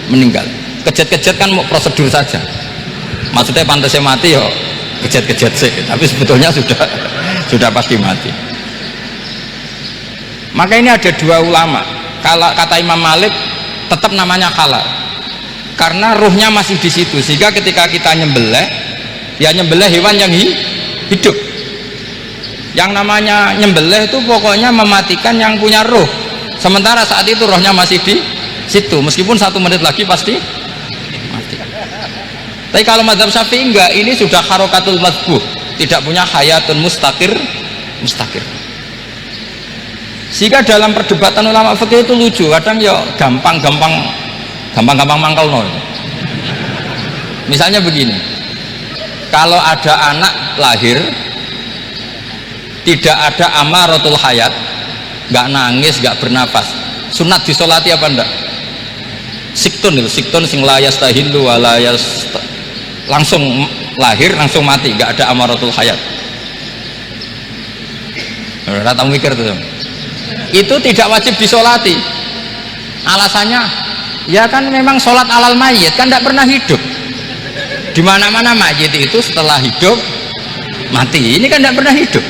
meninggal. Kejet-kejet kan mau prosedur saja, maksudnya pantasnya mati ya kejet-kejet sih, tapi sebetulnya sudah pasti mati. Maka ini ada 2 ulama. Kalau kata Imam Malik tetap namanya halal karena ruhnya masih di situ, sehingga ketika kita nyembelih ya nyembelih hewan yang hidup. Yang namanya nyembelih itu pokoknya mematikan yang punya ruh, sementara saat itu rohnya masih di situ, meskipun 1 menit lagi pasti mati. Tapi kalau mazhab Syafi'i enggak, ini sudah harokatul mazbuh, tidak punya hayatun mustaqir. Sehingga dalam perdebatan ulama fikih itu lucu, kadang ya gampang-gampang gampang-gampang mangkel no. Misalnya begini, kalau ada anak lahir tidak ada amaratul hayat, nggak nangis, nggak bernafas, sunat disolati apa enggak? Siktun sing layas tahillu walayas, langsung lahir langsung mati, nggak ada amaratul hayat. Rata mikir tuh, itu tidak wajib disolati. Alasannya ya kan memang sholat alal mayit kan tidak pernah hidup. Di mana-mana mayit itu setelah hidup mati, ini kan tidak pernah hidup.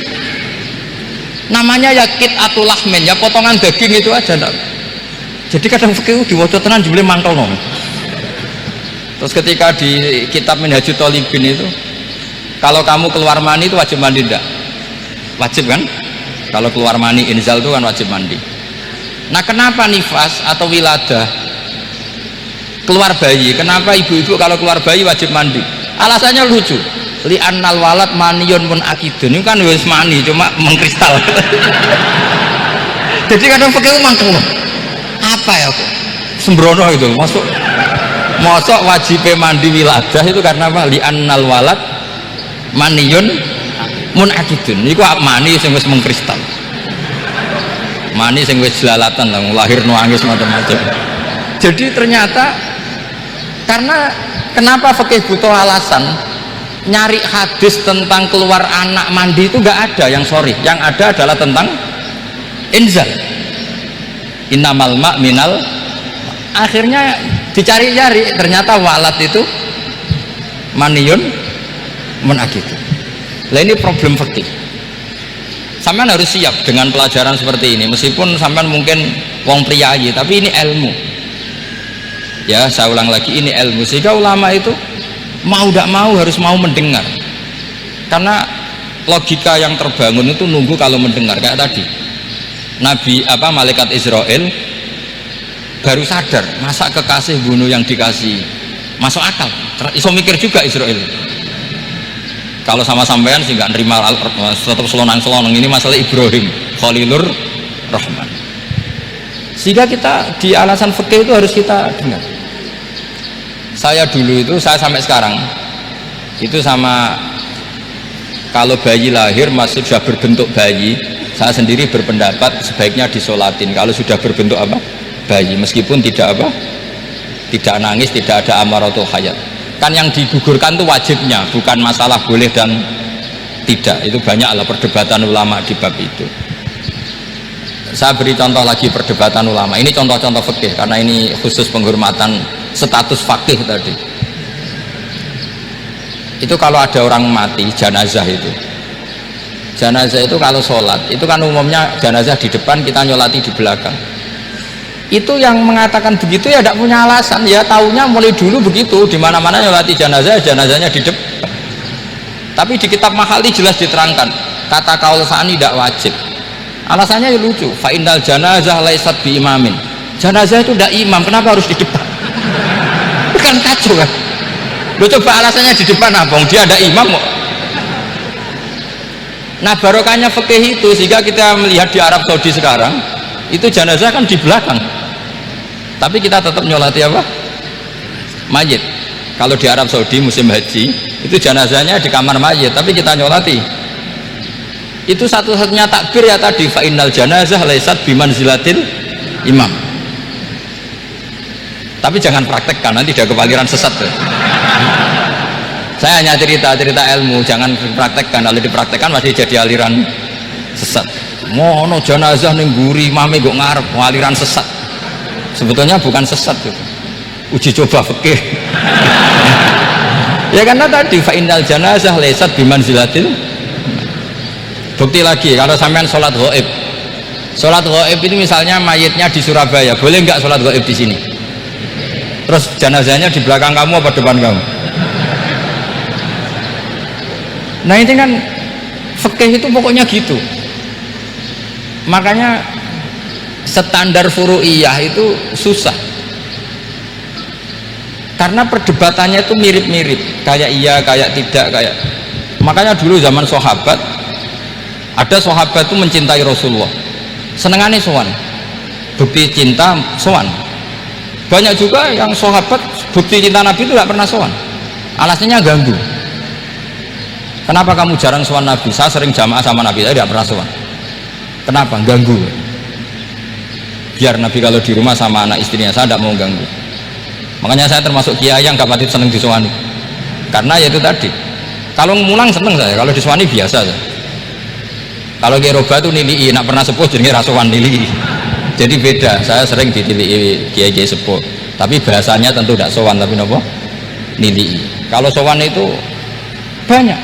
Namanya ya qit'atul lahmin, ya potongan daging itu aja enggak. Jadi kadang fikih diwaca tenan jebule mangkel no. Terus ketika di kitab Minhajut Thalibin itu, kalau kamu keluar mani itu wajib mandi enggak? Wajib kan? Kalau keluar mani inzal itu kan wajib mandi. Nah kenapa nifas atau wiladah keluar bayi, kenapa ibu-ibu kalau keluar bayi wajib mandi? Alasannya lucu, li'annal walad maniyun mun akidun, ini kan wis mani cuma mengkristal. Jadi kadang pakai mangkel apa ya kok sembrono itu, masuk wajib mandi wiladah itu karena apa? Li'annal walad maniyun mun akidun, ini kok mani sing wis mengkristal, mani sing wis jelalatan lah, lahir nuangis macam-macam. Jadi ternyata karena kenapa fikih butuh alasan nyari hadis tentang keluar anak mandi itu nggak ada yang sorry, yang ada adalah tentang inzal, innamal ma' minal. Akhirnya dicari-cari ternyata walad itu maniyun munakidu. Lah ini problem fikih. Sampean harus siap dengan pelajaran seperti ini, meskipun sampean mungkin wong priyayi tapi ini ilmu. Ya saya ulang lagi, ini ilmu, sehingga ulama itu mau tidak mau harus mau mendengar, karena logika yang terbangun itu nunggu kalau mendengar. Kayak tadi Nabi malaikat Israel baru sadar, masa kekasih bunuh yang dikasih, masuk akal, iso mikir juga Israel. Kalau sama sampean sih nggak nerima tetap selonang-selonang, ini masalah Ibrahim Khalilur Rahman. Sehingga kita di alasan fikih itu harus kita dengar. Saya dulu itu, saya sampai sekarang itu sama, kalau bayi lahir masih sudah berbentuk bayi, saya sendiri berpendapat sebaiknya disolatin kalau sudah berbentuk bayi, meskipun tidak tidak nangis, tidak ada amaratul hayat. Kan yang digugurkan itu wajibnya, bukan masalah boleh dan tidak. Itu banyaklah perdebatan ulama di bab itu. Saya beri contoh lagi perdebatan ulama. Ini contoh-contoh fikih karena ini khusus penghormatan status fakih tadi. Itu kalau ada orang mati, jenazah itu. Jenazah itu kalau sholat, itu kan umumnya jenazah di depan, kita nyolati di belakang. Itu yang mengatakan begitu ya tidak punya alasan, ya taunya mulai dulu begitu, di mana-mana nyolati jenazah, jenazahnya di depan. Tapi di kitab Mahali jelas diterangkan, kata kaul sani tidak wajib. Alasannya ya lucu, fa innal janazah laisat bi imamin. Jenazah itu tidak imam, kenapa harus di depan? Kan kacau kan? Lu coba alasannya di depan apa? Dia ada imam kok. Nah barokahnya fikih itu, sehingga kita melihat di Arab Saudi sekarang itu jenazah kan di belakang, tapi kita tetap nyolati mayit. Kalau di Arab Saudi musim haji itu jenazahnya di kamar mayit, tapi kita nyolati. Itu satu-satunya takbir ya tadi, fa innal janazah laisat bimanzilatil imam. Tapi jangan praktekkan, nanti dia kepaliran sesat tuh. Saya hanya cerita ilmu, jangan dipraktekkan. Kalau dipraktekkan masih jadi aliran sesat. Mono jenazah ning guri mame kok ngarep aliran sesat. Sebetulnya bukan sesat itu, uji coba fikih. Ya karena tadi fa innal janazah laisat bimanzilatil. Bukti lagi, kalau sampean sholat ghaib, itu misalnya mayitnya di Surabaya, boleh nggak sholat ghaib di sini? Terus jenazahnya di belakang kamu apa depan kamu? Nah ini kan fikih itu pokoknya gitu. Makanya standar furu'iyah itu susah, karena perdebatannya itu mirip-mirip, kayak iya, kayak tidak, kayak. Makanya dulu zaman sahabat, ada sahabat itu mencintai Rasulullah, senengannya sowan, bukti cinta sowan. Banyak juga yang sahabat bukti cinta Nabi itu tidak pernah sowan, alasannya ganggu. Kenapa kamu jarang sowan Nabi? Saya sering jamaah sama Nabi, saya tidak pernah sowan. Kenapa? Ganggu. Biar Nabi kalau di rumah sama anak istrinya, saya tidak mau ganggu. Makanya saya termasuk kiai yang gak pati seneng disowani, karena ya itu tadi, kalau mulang seneng saya, kalau disowani biasa saya. Kalau Kiai Roba itu nilai, nak pernah sepuh jadi rasuan nilai. Jadi beda, saya sering ditilii kiai-kiai sepuh, tapi bahasanya tentu tidak sowan, tapi nopo nilai. Kalau sowan itu banyak.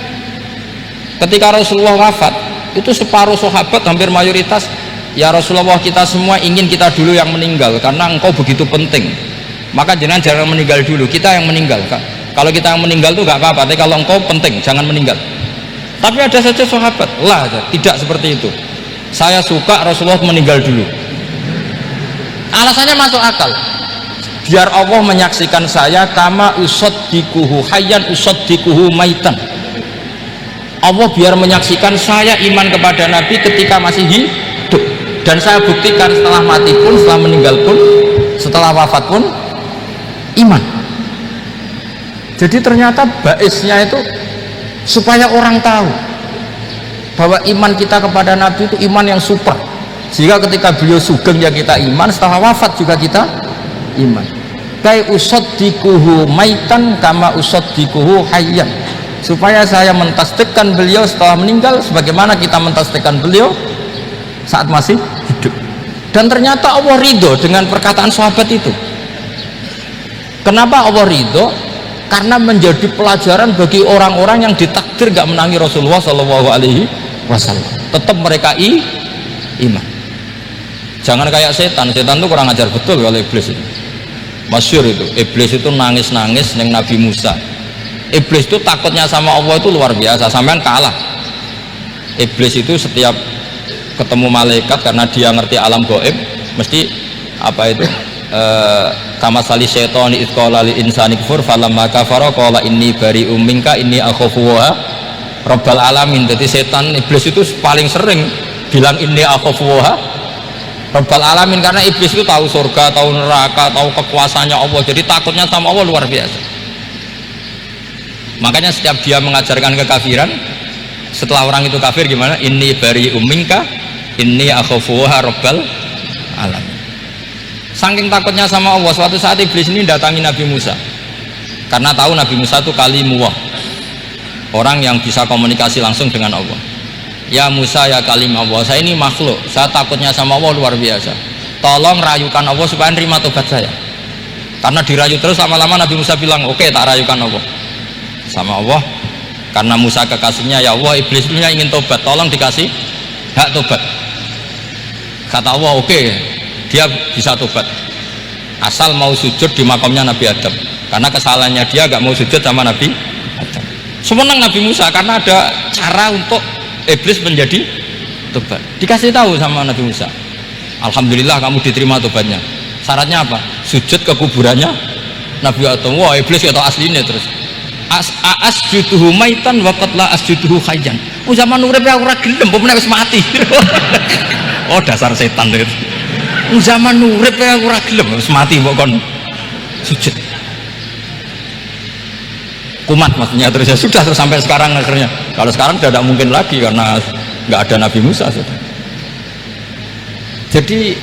Ketika Rasulullah wafat, itu separuh sahabat hampir mayoritas, ya Rasulullah, kita semua ingin kita dulu yang meninggal karena engkau begitu penting. Maka jangan meninggal dulu, kita yang meninggal. Kalau kita yang meninggal itu gak apa-apa, tapi kalau engkau penting jangan meninggal. Tapi ada saja sahabat, lah tidak seperti itu. Saya suka Rasulullah meninggal dulu. Alasannya masuk akal. Biar Allah menyaksikan saya kama usaddikuhu hayyan usaddikuhu maitan. Allah biar menyaksikan saya iman kepada Nabi ketika masih hidup, dan saya buktikan setelah mati pun, setelah meninggal pun, setelah wafat pun iman. Jadi ternyata baisnya itu supaya orang tahu bahwa iman kita kepada Nabi itu iman yang super, sehingga ketika beliau sugeng ya kita iman, setelah wafat juga kita iman. Kai usaddikuhu maitan kama usaddikuhu hayyan, supaya saya mentasdikkan beliau setelah meninggal sebagaimana kita mentasdikkan beliau saat masih hidup. Dan ternyata Allah ridho dengan perkataan sahabat itu. Kenapa Allah ridho? Karena menjadi pelajaran bagi orang-orang yang ditakdir gak menangi Rasulullah SAW. Tetap mereka iman. Jangan kayak setan itu kurang ajar betul kalau iblis itu. Masyhur itu, iblis itu nangis-nangis neng Nabi Musa. Iblis itu takutnya sama Allah itu luar biasa, sampean kalah. Iblis itu setiap ketemu malaikat, karena dia ngerti alam gaib, mesti apa itu? Kama sali syaitani id qala lil insani kfur falamma kafara qala inni bari'um minka inni akhafu wa rabbal alamin. Jadi setan iblis itu paling sering bilang inni akhafu wa rabbal alamin, karena iblis itu tahu surga, tahu neraka, tahu kekuasaannya Allah, jadi takutnya sama Allah luar biasa. Makanya setiap dia mengajarkan kekafiran, setelah orang itu kafir gimana? Inni bari'um minka inni akhafu wa rabbal alamin. Saking takutnya sama Allah, suatu saat iblis ini datangi Nabi Musa, karena tahu Nabi Musa itu kalimullah, orang yang bisa komunikasi langsung dengan Allah. Ya Musa, ya kalim Allah, saya ini makhluk, saya takutnya sama Allah luar biasa, tolong rayukan Allah supaya nerima tobat saya. Karena dirayu terus, lama-lama Nabi Musa bilang, oke, tak rayukan Allah sama Allah. Karena Musa kekasihnya, ya Allah, iblis punya ingin tobat, tolong dikasih hak tobat. Kata Allah, oke, dia bisa tobat asal mau sujud di makamnya Nabi Adam, karena kesalahannya dia gak mau sujud sama Nabi Adam. Semenang Nabi Musa karena ada cara untuk iblis menjadi tobat. Dikasih tahu sama Nabi Musa, alhamdulillah kamu diterima tobatnya. Syaratnya apa? Sujud ke kuburannya Nabi Adam. Wah, iblis ya tau aslinya terus. Asjuduhu maitan wa qad la asjuduhu hayyan. Oh, zaman urip ya ora gelem, pemene wis mati. Oh, dasar setan itu. Zaman urip ya ora gelem, wis mati mbok kon sujud. Kumat maksudnya, terus ya sudah, terus sampai sekarang akhirnya. Kalau sekarang sudah tidak mungkin lagi karena nggak ada Nabi Musa sudah. Jadi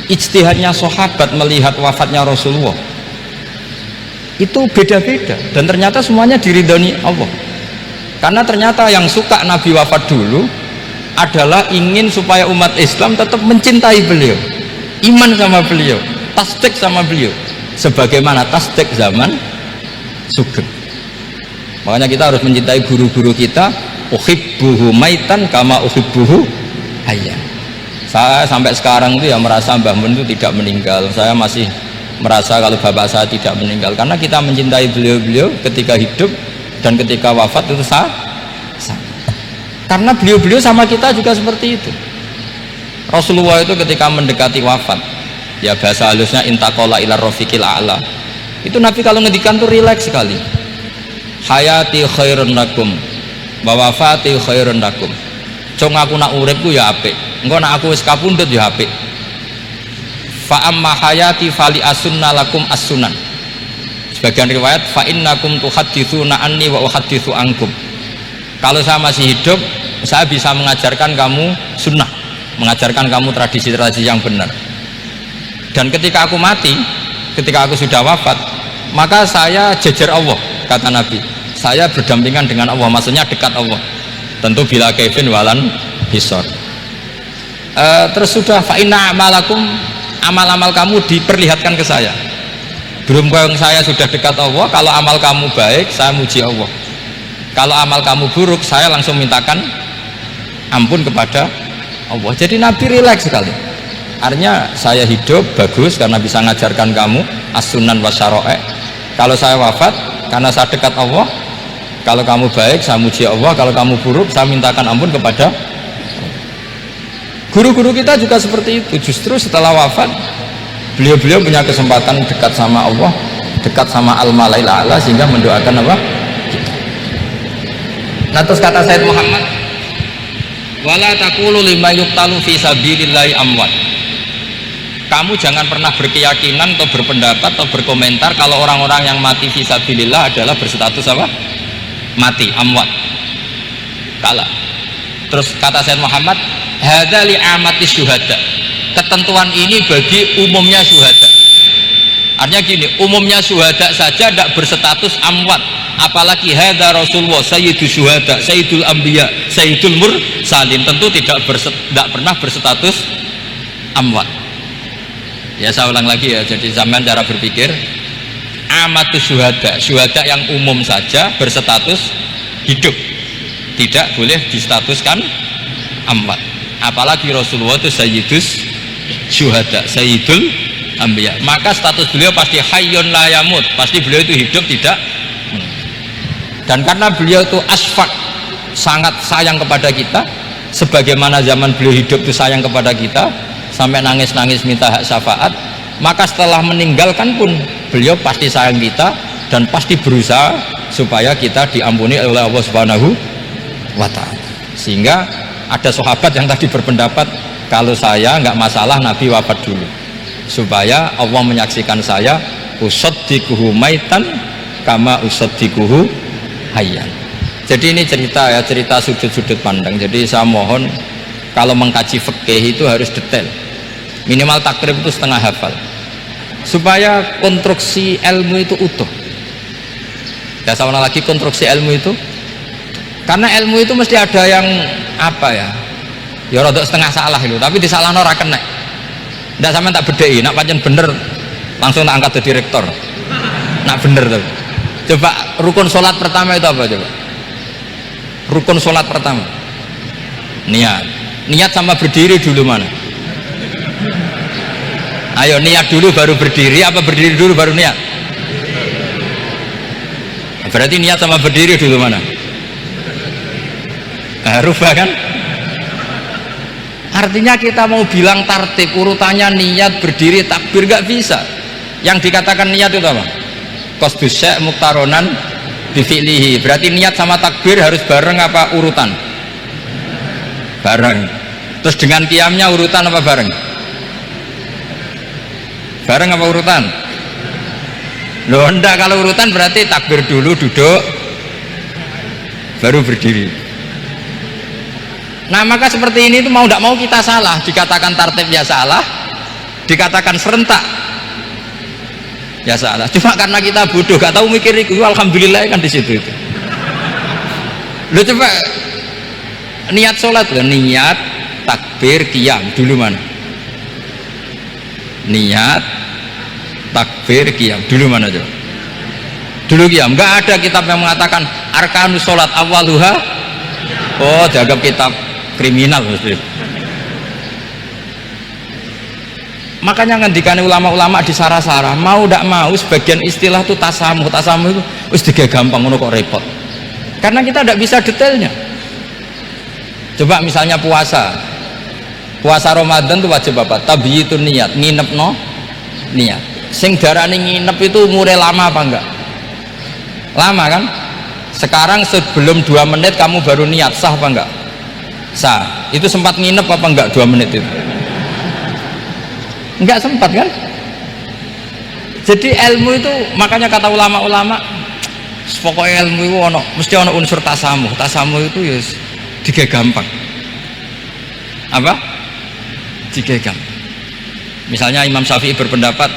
ijtihadnya sahabat melihat wafatnya Rasulullah itu beda-beda, dan ternyata semuanya diridhoni Allah. Karena ternyata yang suka Nabi wafat dulu adalah ingin supaya umat Islam tetap mencintai beliau, iman sama beliau, tasdik sama beliau, sebagaimana tasdik zaman sugeng. Makanya kita harus mencintai guru-guru kita. Uhibbuhu maitan kama uhibbuhu hayyan. Saya sampai sekarang itu ya merasa Mbah Mun itu tidak meninggal. Saya masih merasa kalau bapak saya tidak meninggal, karena kita mencintai beliau-beliau ketika hidup dan ketika wafat itu sama. Karena beliau-beliau sama kita juga seperti itu. Rasulullah itu ketika mendekati wafat, ya bahasa halusnya intaqala ila rafiqil a'la, itu Nabi kalau ngedikan tuh rileks sekali. Hayati khairun lakum wa wafati khairun lakum. Cong aku nak uripku ya apik, engko nak aku wis kapundhut ya apik. fa amma hayati fali asunna lakum as-sunan. Sebagian riwayat fa innakum tuhadditsuna anni wa uhadditsu ankum. Kalau saya masih hidup, saya bisa mengajarkan kamu sunnah, mengajarkan kamu tradisi-tradisi yang benar. Dan ketika aku mati, ketika aku sudah wafat, maka saya jejer Allah, kata Nabi. Saya berdampingan dengan Allah, maksudnya dekat Allah. Tentu bila kaifin walan hisor. Terus sudah fa inna amalakum, amal-amal kamu diperlihatkan ke saya. Belum yang saya sudah dekat Allah, kalau amal kamu baik, saya muji Allah. Kalau amal kamu buruk, saya langsung mintakan ampun kepada Allah. Jadi Nabi rileks sekali. Artinya saya hidup bagus karena bisa mengajarkan kamu as-sunan wa syara'i'. Kalau saya wafat karena saya dekat Allah. Kalau kamu baik, saya muji Allah. Kalau kamu buruk, saya mintakan ampun kepada guru-guru kita juga seperti itu. Justru setelah wafat, beliau-beliau punya kesempatan dekat sama Allah, dekat sama al-mala'il a'la, sehingga mendoakan apa? Nah, terus kata Sayyid Muhammad, wala taqulu lima yuqtalu fi sabilillahi amwat. Kamu jangan pernah berkeyakinan atau berpendapat atau berkomentar kalau orang-orang yang mati fi sabilillah adalah berstatus apa? Mati, amwat. Kala. Terus kata Sayyid Muhammad, hadza li amati syuhada. Ketentuan ini bagi umumnya syuhada. Artinya gini, umumnya syuhada saja tidak berstatus amwat, apalagi hadza Rasulullah sayyidul syuhada, sayyidul anbiya, sayyidul mursalin, tentu tidak pernah berstatus amwat. Ya, saya ulang lagi ya, jadi zaman cara berpikir amatus syuhada, syuhada yang umum saja berstatus hidup, tidak boleh distatuskan amwat, apalagi Rasulullah itu sayyidus syuhada, sayyidul anbiya, maka status beliau pasti hayyun la yamut, pasti beliau itu hidup tidak. Dan karena beliau itu asfaq, sangat sayang kepada kita, sebagaimana zaman beliau hidup itu sayang kepada kita sampai nangis-nangis minta hak syafaat, maka setelah meninggalkan pun beliau pasti sayang kita dan pasti berusaha supaya kita diampuni oleh Allah Subhanahu wa ta'ala. Sehingga ada sahabat yang tadi berpendapat, kalau saya nggak masalah Nabi wafat dulu, supaya Allah menyaksikan saya usaddiquhu maitan kama usaddiquhu hayyan. Jadi ini cerita ya, cerita sudut-sudut pandang. Jadi saya mohon kalau mengkaji fikih itu harus detail, minimal takrib itu setengah hafal, supaya konstruksi ilmu itu utuh. Ya, saya ulang lagi, konstruksi ilmu itu, karena ilmu itu mesti ada yang apa ya, ya rodok setengah salah itu, tapi disalahno ora kena. Ndak sampean tak bedheki, nak pancen bener langsung tak angkat jadi rektor. Nak bener tuh. Coba rukun sholat pertama itu apa coba? Rukun sholat pertama. Niat. Niat sama berdiri dulu mana? Ayo niat dulu baru berdiri, apa berdiri dulu baru niat? Berarti niat sama berdiri dulu mana? Rubah kan? Artinya kita mau bilang tartib urutannya niat, berdiri, takbir, gak bisa. Yang dikatakan niat itu apa? Qasdus syai' muktaronan bifi'lihi. Berarti niat sama takbir harus bareng apa urutan? Bareng. Terus dengan qiyamnya urutan apa bareng? Bareng apa urutan? Loh enggak, kalau urutan berarti takbir dulu, duduk, baru berdiri. Nah, maka seperti ini itu mau tidak mau kita salah, dikatakan tartib ya salah, dikatakan serentak ya salah. Cuma karena kita bodoh, gak tahu mikir itu, alhamdulillah kan di situ itu. Lo coba niat sholat, lo niat takbir qiyam dulu mana? Niat takbir qiyam dulu mana coba? Dulu qiyam. Nggak ada kitab yang mengatakan arkanus sholat awaluha. Oh, dianggap kitab kriminal mesti. Makanya ngendikane ulama-ulama di sarah-sarah, mau tidak mau sebagian istilah itu tasamuh itu wis gampang ngono kok repot. Karena kita tidak bisa detailnya. Coba misalnya puasa Ramadan itu wajib apa? Tabyitun niat, nginep no niat. Sing darane nginep itu umure lama apa enggak? Lama kan? Sekarang sebelum 2 menit kamu baru niat, sah apa enggak? Sah. Itu sempat nginep apa enggak 2 menit itu? Enggak sempat kan. Jadi ilmu itu makanya kata ulama-ulama pokoknya ilmu itu mesti ada unsur tasamuh. Tasamuh itu ya tiga gampang. Apa? Tiga gampang. Misalnya Imam Syafi'i berpendapat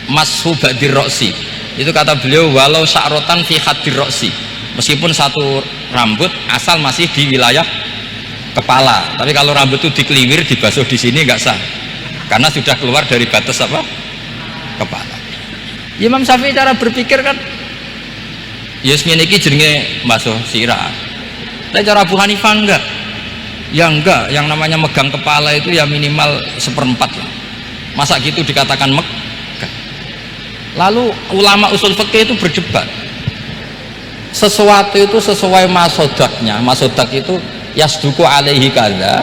mashu ba'dir roksi, itu kata beliau walau sya'rotan fi hadir roksi, meskipun satu rambut asal masih di wilayah kepala, tapi kalau rambut itu dikeliwir dibasuh di sini nggak sah karena sudah keluar dari batas apa? Kepala. Imam Syafi'i cara berpikir kan Yasmin ini jenenge basuh sirah, tapi cara Abu Hanifah enggak, ya enggak, yang namanya megang kepala itu ya minimal 1/4 lah. Masa gitu dikatakan megah? Lalu ulama usul fikih itu berdebat, sesuatu itu sesuai masodaknya. Masodak itu yasduku alaihi kaza,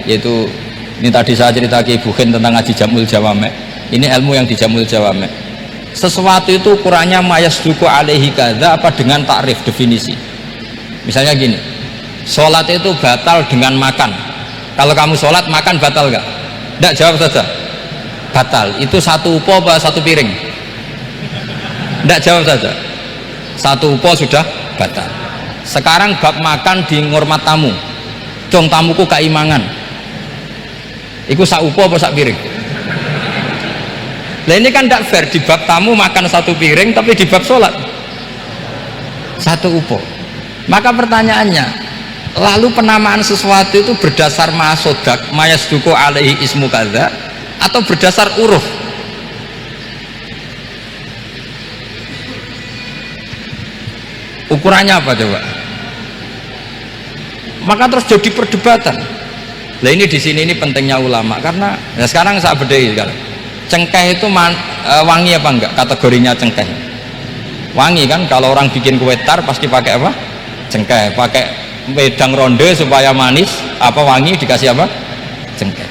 yaitu ini tadi saya cerita ke Ibu Khin tentang ngaji Jamul Jawame, ini ilmu yang di Jamul Jawame. Sesuatu itu ukurannya mayasduku alaihi kaza apa dengan takrif definisi. Misalnya gini, sholat itu batal dengan makan. Kalau kamu sholat makan batal gak? Tidak, jawab saja. Batal. Itu satu upo apa satu piring? Tidak, jawab saja. Satu upo sudah batal. Sekarang bab makan di ngurmat tamu. Dong tamuku keimangan. Iku sak upo apa sak piring? Nah ini kan tidak fair, di bab tamu makan satu piring tapi di bab sholat satu upo. Maka pertanyaannya, lalu penamaan sesuatu itu berdasar masodak mayasduku alaihi ismu kadza atau berdasar uruf? Ukurannya apa coba? Maka terus jadi perdebatan. Nah ini di sini ini pentingnya ulama, karena ya sekarang saya bedai sekarang. Cengkeh itu wangi apa enggak? Kategorinya cengkeh wangi kan, kalau orang bikin kue tar pasti pakai apa? Cengkeh. Pakai wedang ronde supaya manis apa wangi dikasih apa? Cengkeh.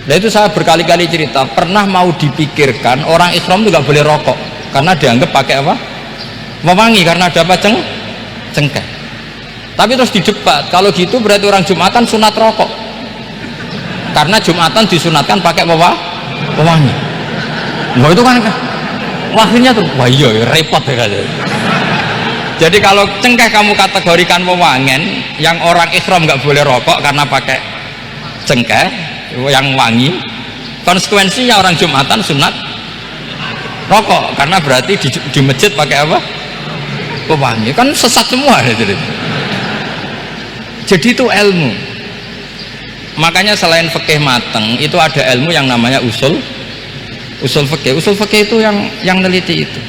Nah itu saya berkali-kali cerita, pernah mau dipikirkan orang Islam itu nggak boleh rokok karena dianggap pakai apa? Mewangi, karena ada apa? Cengkeh. Tapi terus didebat, kalau gitu berarti orang Jumatan sunat rokok karena Jumatan disunatkan pakai pewangi. Wah itu kan akhirnya tuh, wah iya repot ya. Jadi kalau cengkeh kamu kategorikan pewangen, yang orang Ihram nggak boleh rokok karena pakai cengkeh yang wangi, konsekuensinya orang Jumatan sunat rokok karena berarti di masjid pakai apa? Pewangi. Kan sesat semua ya. Jadi itu ilmu. Makanya selain fikih mateng itu ada ilmu yang namanya usul fikih. Usul fikih itu yang neliti itu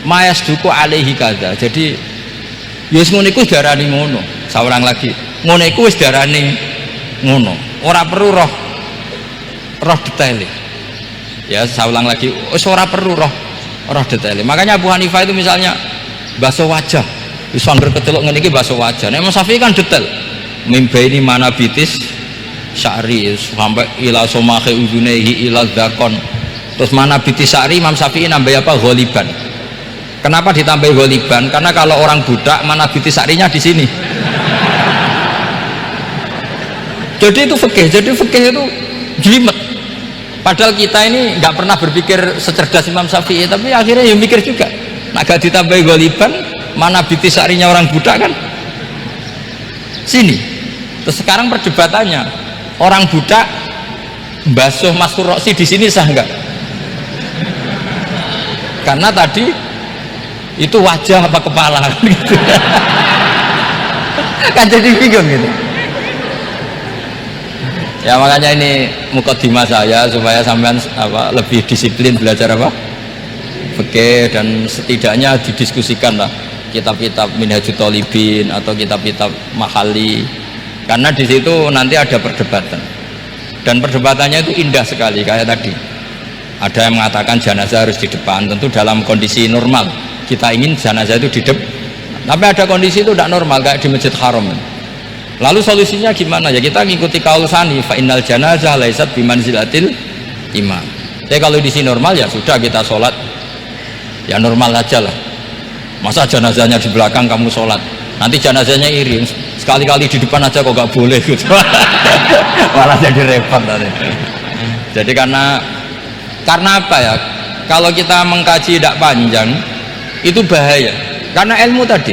mayasduku alaihi kaza. Jadi yus ngono iku darani ngono. Saurang lagi ngono iku wis darani ngono, ora perlu roh detail ya. Saulang lagi wis ora perlu roh detail. Makanya Abu Hanifah itu misalnya basuh wajah wis angger kecelok ngene iki basuh wajah. Nek Imam Syafi'i kan detail, mimba ini mana bitis syari sampai ila somahe uzunehi ila dzakon. Terus mana bitis syari Imam Syafi'i nambah apa? Ghaliban. Kenapa ditambah ghaliban? Karena kalau orang budak mana bitis syarinya di sini. Jadi itu fikih. Jadi fikih itu jelimet. Padahal kita ini nggak pernah berpikir secerdas Imam Syafi'i, tapi akhirnya ya mikir juga. Nah, gak ditambah ghaliban, mana bitis syarinya orang budak kan? Sini. Terus sekarang perdebatannya, orang budak basuh maskur roksi di sini sah enggak? Karena tadi itu wajah apa kepala gitu. Kan jadi bingung gitu. Ya makanya ini mukadimah saya supaya sampean lebih disiplin belajar fikih, dan setidaknya didiskusikan lah kitab-kitab Minhajut Thalibin atau kitab-kitab Mahali, karena di situ nanti ada perdebatan dan perdebatannya itu indah sekali. Kayak tadi ada yang mengatakan jenazah harus di depan, tentu dalam kondisi normal kita ingin jenazah itu di depan, tapi ada kondisi itu tidak normal kayak di Masjid Haram. Lalu solusinya gimana? Ya kita ngikuti kaul sani, fa innal janazah laisat bimanzilatil imam. Tapi kalau di sini normal ya sudah, kita sholat ya normal aja lah. Masa jenazahnya di belakang kamu sholat, nanti jenazahnya iri, sekali-kali di depan aja kok gak boleh gitu. Malah jadi repot tadi. Jadi karena apa ya? Kalau kita mengkaji tidak panjang itu bahaya. Karena ilmu tadi,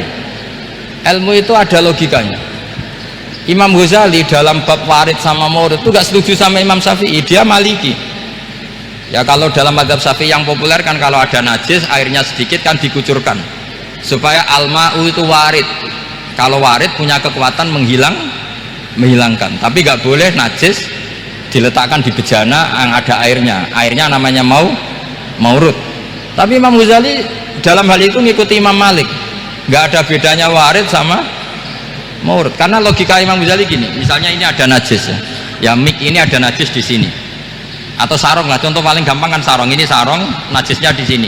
ilmu itu ada logikanya. Imam Ghazali dalam bab warid sama maurud itu gak setuju sama Imam Syafi'i, dia Maliki. Ya kalau dalam mazhab Syafi'i yang populer kan kalau ada najis airnya sedikit kan dikucurkan supaya al-ma'u itu warid. Kalau warid punya kekuatan menghilangkan, tapi gak boleh najis diletakkan di bejana yang ada airnya namanya maurud. Tapi Imam Ghazali dalam hal itu ngikuti Imam Malik, gak ada bedanya warid sama maurud. Karena logika Imam Ghazali gini, misalnya ini ada najis ya mik ini ada najis di sini, atau sarong lah, contoh paling gampang kan sarong, ini sarong najisnya di sini,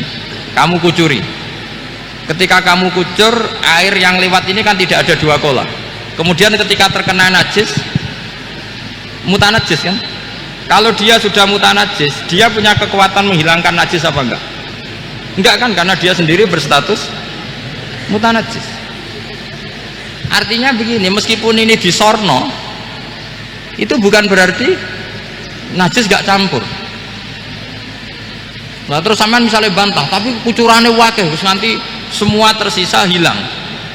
kamu kucuri. Ketika kamu kucur, air yang lewat ini kan tidak ada dua kola, kemudian ketika terkena najis mutanajis kan, kalau dia sudah mutanajis dia punya kekuatan menghilangkan najis apa enggak? Enggak kan, karena dia sendiri berstatus mutanajis. Artinya begini, meskipun ini disorno itu bukan berarti najis gak campur. Nah terus sampean misalnya bantah tapi kucurannya wakil terus nanti semua tersisa hilang,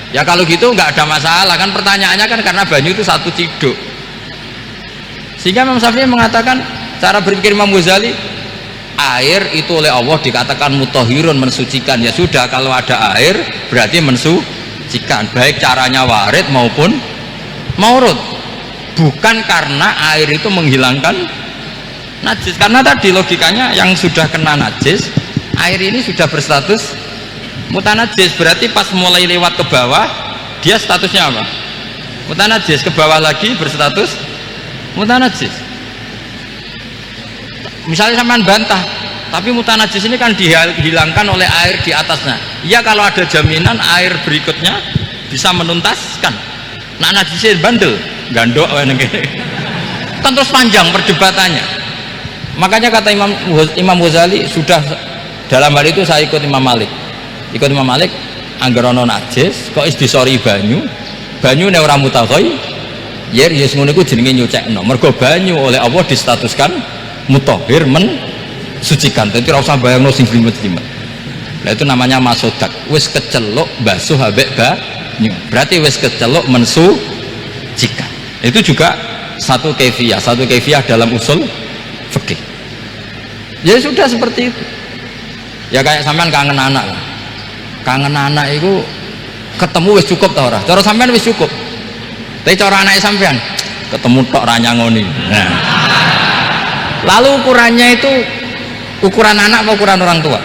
ya kalau gitu nggak ada masalah kan. Pertanyaannya kan karena banyu itu satu ciduk, sehingga Imam Syafi'i mengatakan cara berpikir Imam Ghazali, air itu oleh Allah dikatakan mutahhirun, mensucikan. Ya sudah, kalau ada air berarti mensucikan, baik caranya warid maupun maurud, bukan karena air itu menghilangkan najis. Karena tadi logikanya yang sudah kena najis, air ini sudah berstatus mutanajis, berarti pas mulai lewat ke bawah dia statusnya apa? Mutanajis. Ke bawah lagi berstatus mutanajis. Misalnya sampean bantah, tapi mutanajis ini kan dihilangkan oleh air di atasnya. Iya, kalau ada jaminan air berikutnya bisa menuntaskan. Nah najisnya bandel, gandok kan terus panjang perdebatannya. Makanya kata Imam Ghazali, sudah dalam hal itu saya ikut Imam Malik. Ikut Imam Malik, anggar ana najis kok is disori banyu ne ora mutaghayyir, ya ngono iku jenenge nyucekno. Mergo banyu oleh Allah distatuskan mutahhir, mensucikan. Dadi ora usah bayangno sing jlimet-jlimet. Lah itu namanya masodak, wis keceluk basuh ambek banyu. Berarti wis keceluk mensucikan. Itu juga satu kefiah dalam usul fikih. Ya sudah seperti itu. Ya kayak sampean kangen anak lah. Kangen anak itu ketemu wis cukup ta ora? Cara sampean wis cukup. Tapi cara anake sampean ketemu tok ra nyangoni. Nah. Lalu ukurannya itu ukuran anak apa ukuran orang tua?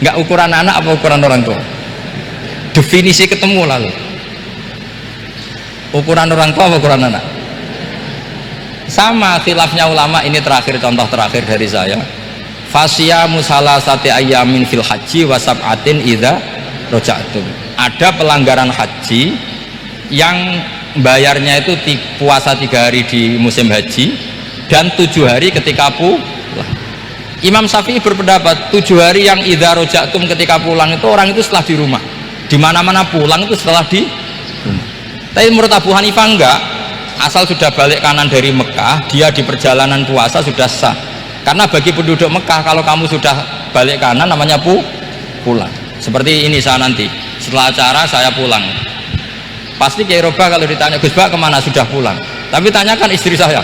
Enggak ukuran anak apa ukuran orang tua? Definisi ketemu lalu. Ukuran orang tua apa ukuran anak? Sama khilafnya ulama. Ini terakhir, contoh terakhir dari saya. Fasyamu salasati ayyamin fil haji wa sab'atin idza raja'tum. Ada pelanggaran haji yang bayarnya itu puasa 3 hari di musim haji dan 7 hari ketika pulang. Imam Syafi'i berpendapat 7 hari yang idza raja'tum ketika pulang itu orang itu setelah di rumah. Di mana-mana pulang itu setelah di rumah. Tapi menurut Abu Hanifah enggak. Asal sudah balik kanan dari Mekah, dia di perjalanan puasa sudah sah. Karena bagi penduduk Mekah, kalau kamu sudah balik kanan namanya pulang. Seperti ini, saya nanti setelah acara saya pulang, pasti ke Eropa kalau ditanya Gus Bak kemana, sudah pulang. Tapi tanyakan istri saya.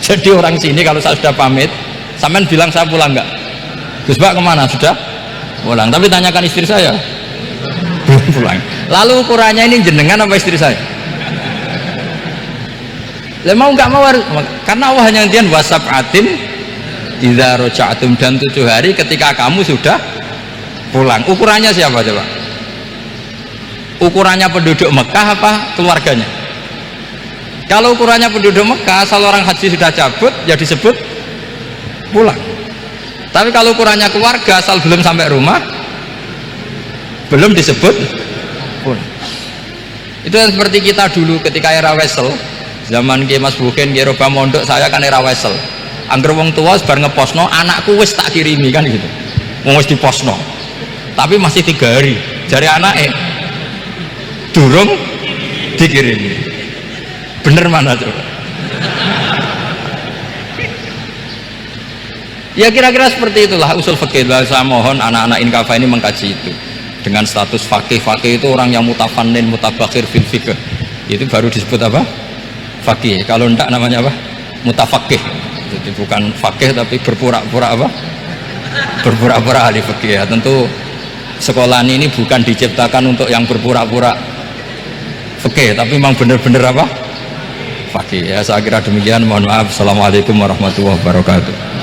Jadi orang sini kalau saya sudah pamit, sampean bilang saya pulang enggak? Gus Bak kemana, sudah pulang. Tapi tanyakan istri saya, belum pulang. Lalu ukurannya ini jenengan apa istri saya? Lah mau nggak mau, karena Allah hanya ngendikan wasab'atin idza raja'tum, dan 7 hari ketika kamu sudah pulang. Ukurannya siapa coba? Ukurannya penduduk Mekah apa keluarganya? Kalau ukurannya penduduk Mekah, asal orang haji sudah cabut ya disebut pulang. Tapi kalau ukurannya keluarga, asal belum sampai rumah belum disebut pulang. Itu yang seperti kita dulu ketika era Wesel, zaman Ki Mas Buken, Ki Roba Mondok, saya kan era Wesel. Angger wong tua bar ngeposno, anakku wis tak kirimi kan gitu. Wong wis diposno. Tapi masih 3 hari. Jari anake, durung dikirimi. Bener mana coba? Ya kira-kira seperti itulah usul fikih. Saya mohon anak-anak Inkafa ini mengkaji itu. Dengan status fakih itu orang yang mutafannin, mutabakhir fil fikih. Itu baru disebut apa? Fakih. Kalau enggak namanya apa? Mutafakih. Jadi bukan fakih tapi berpura-pura apa? Berpura-pura ahli fikih. Ya, tentu sekolah ini bukan diciptakan untuk yang berpura-pura fikih, tapi memang benar-benar apa? Fakih. Ya saya kira demikian. Mohon maaf. Assalamualaikum warahmatullahi wabarakatuh.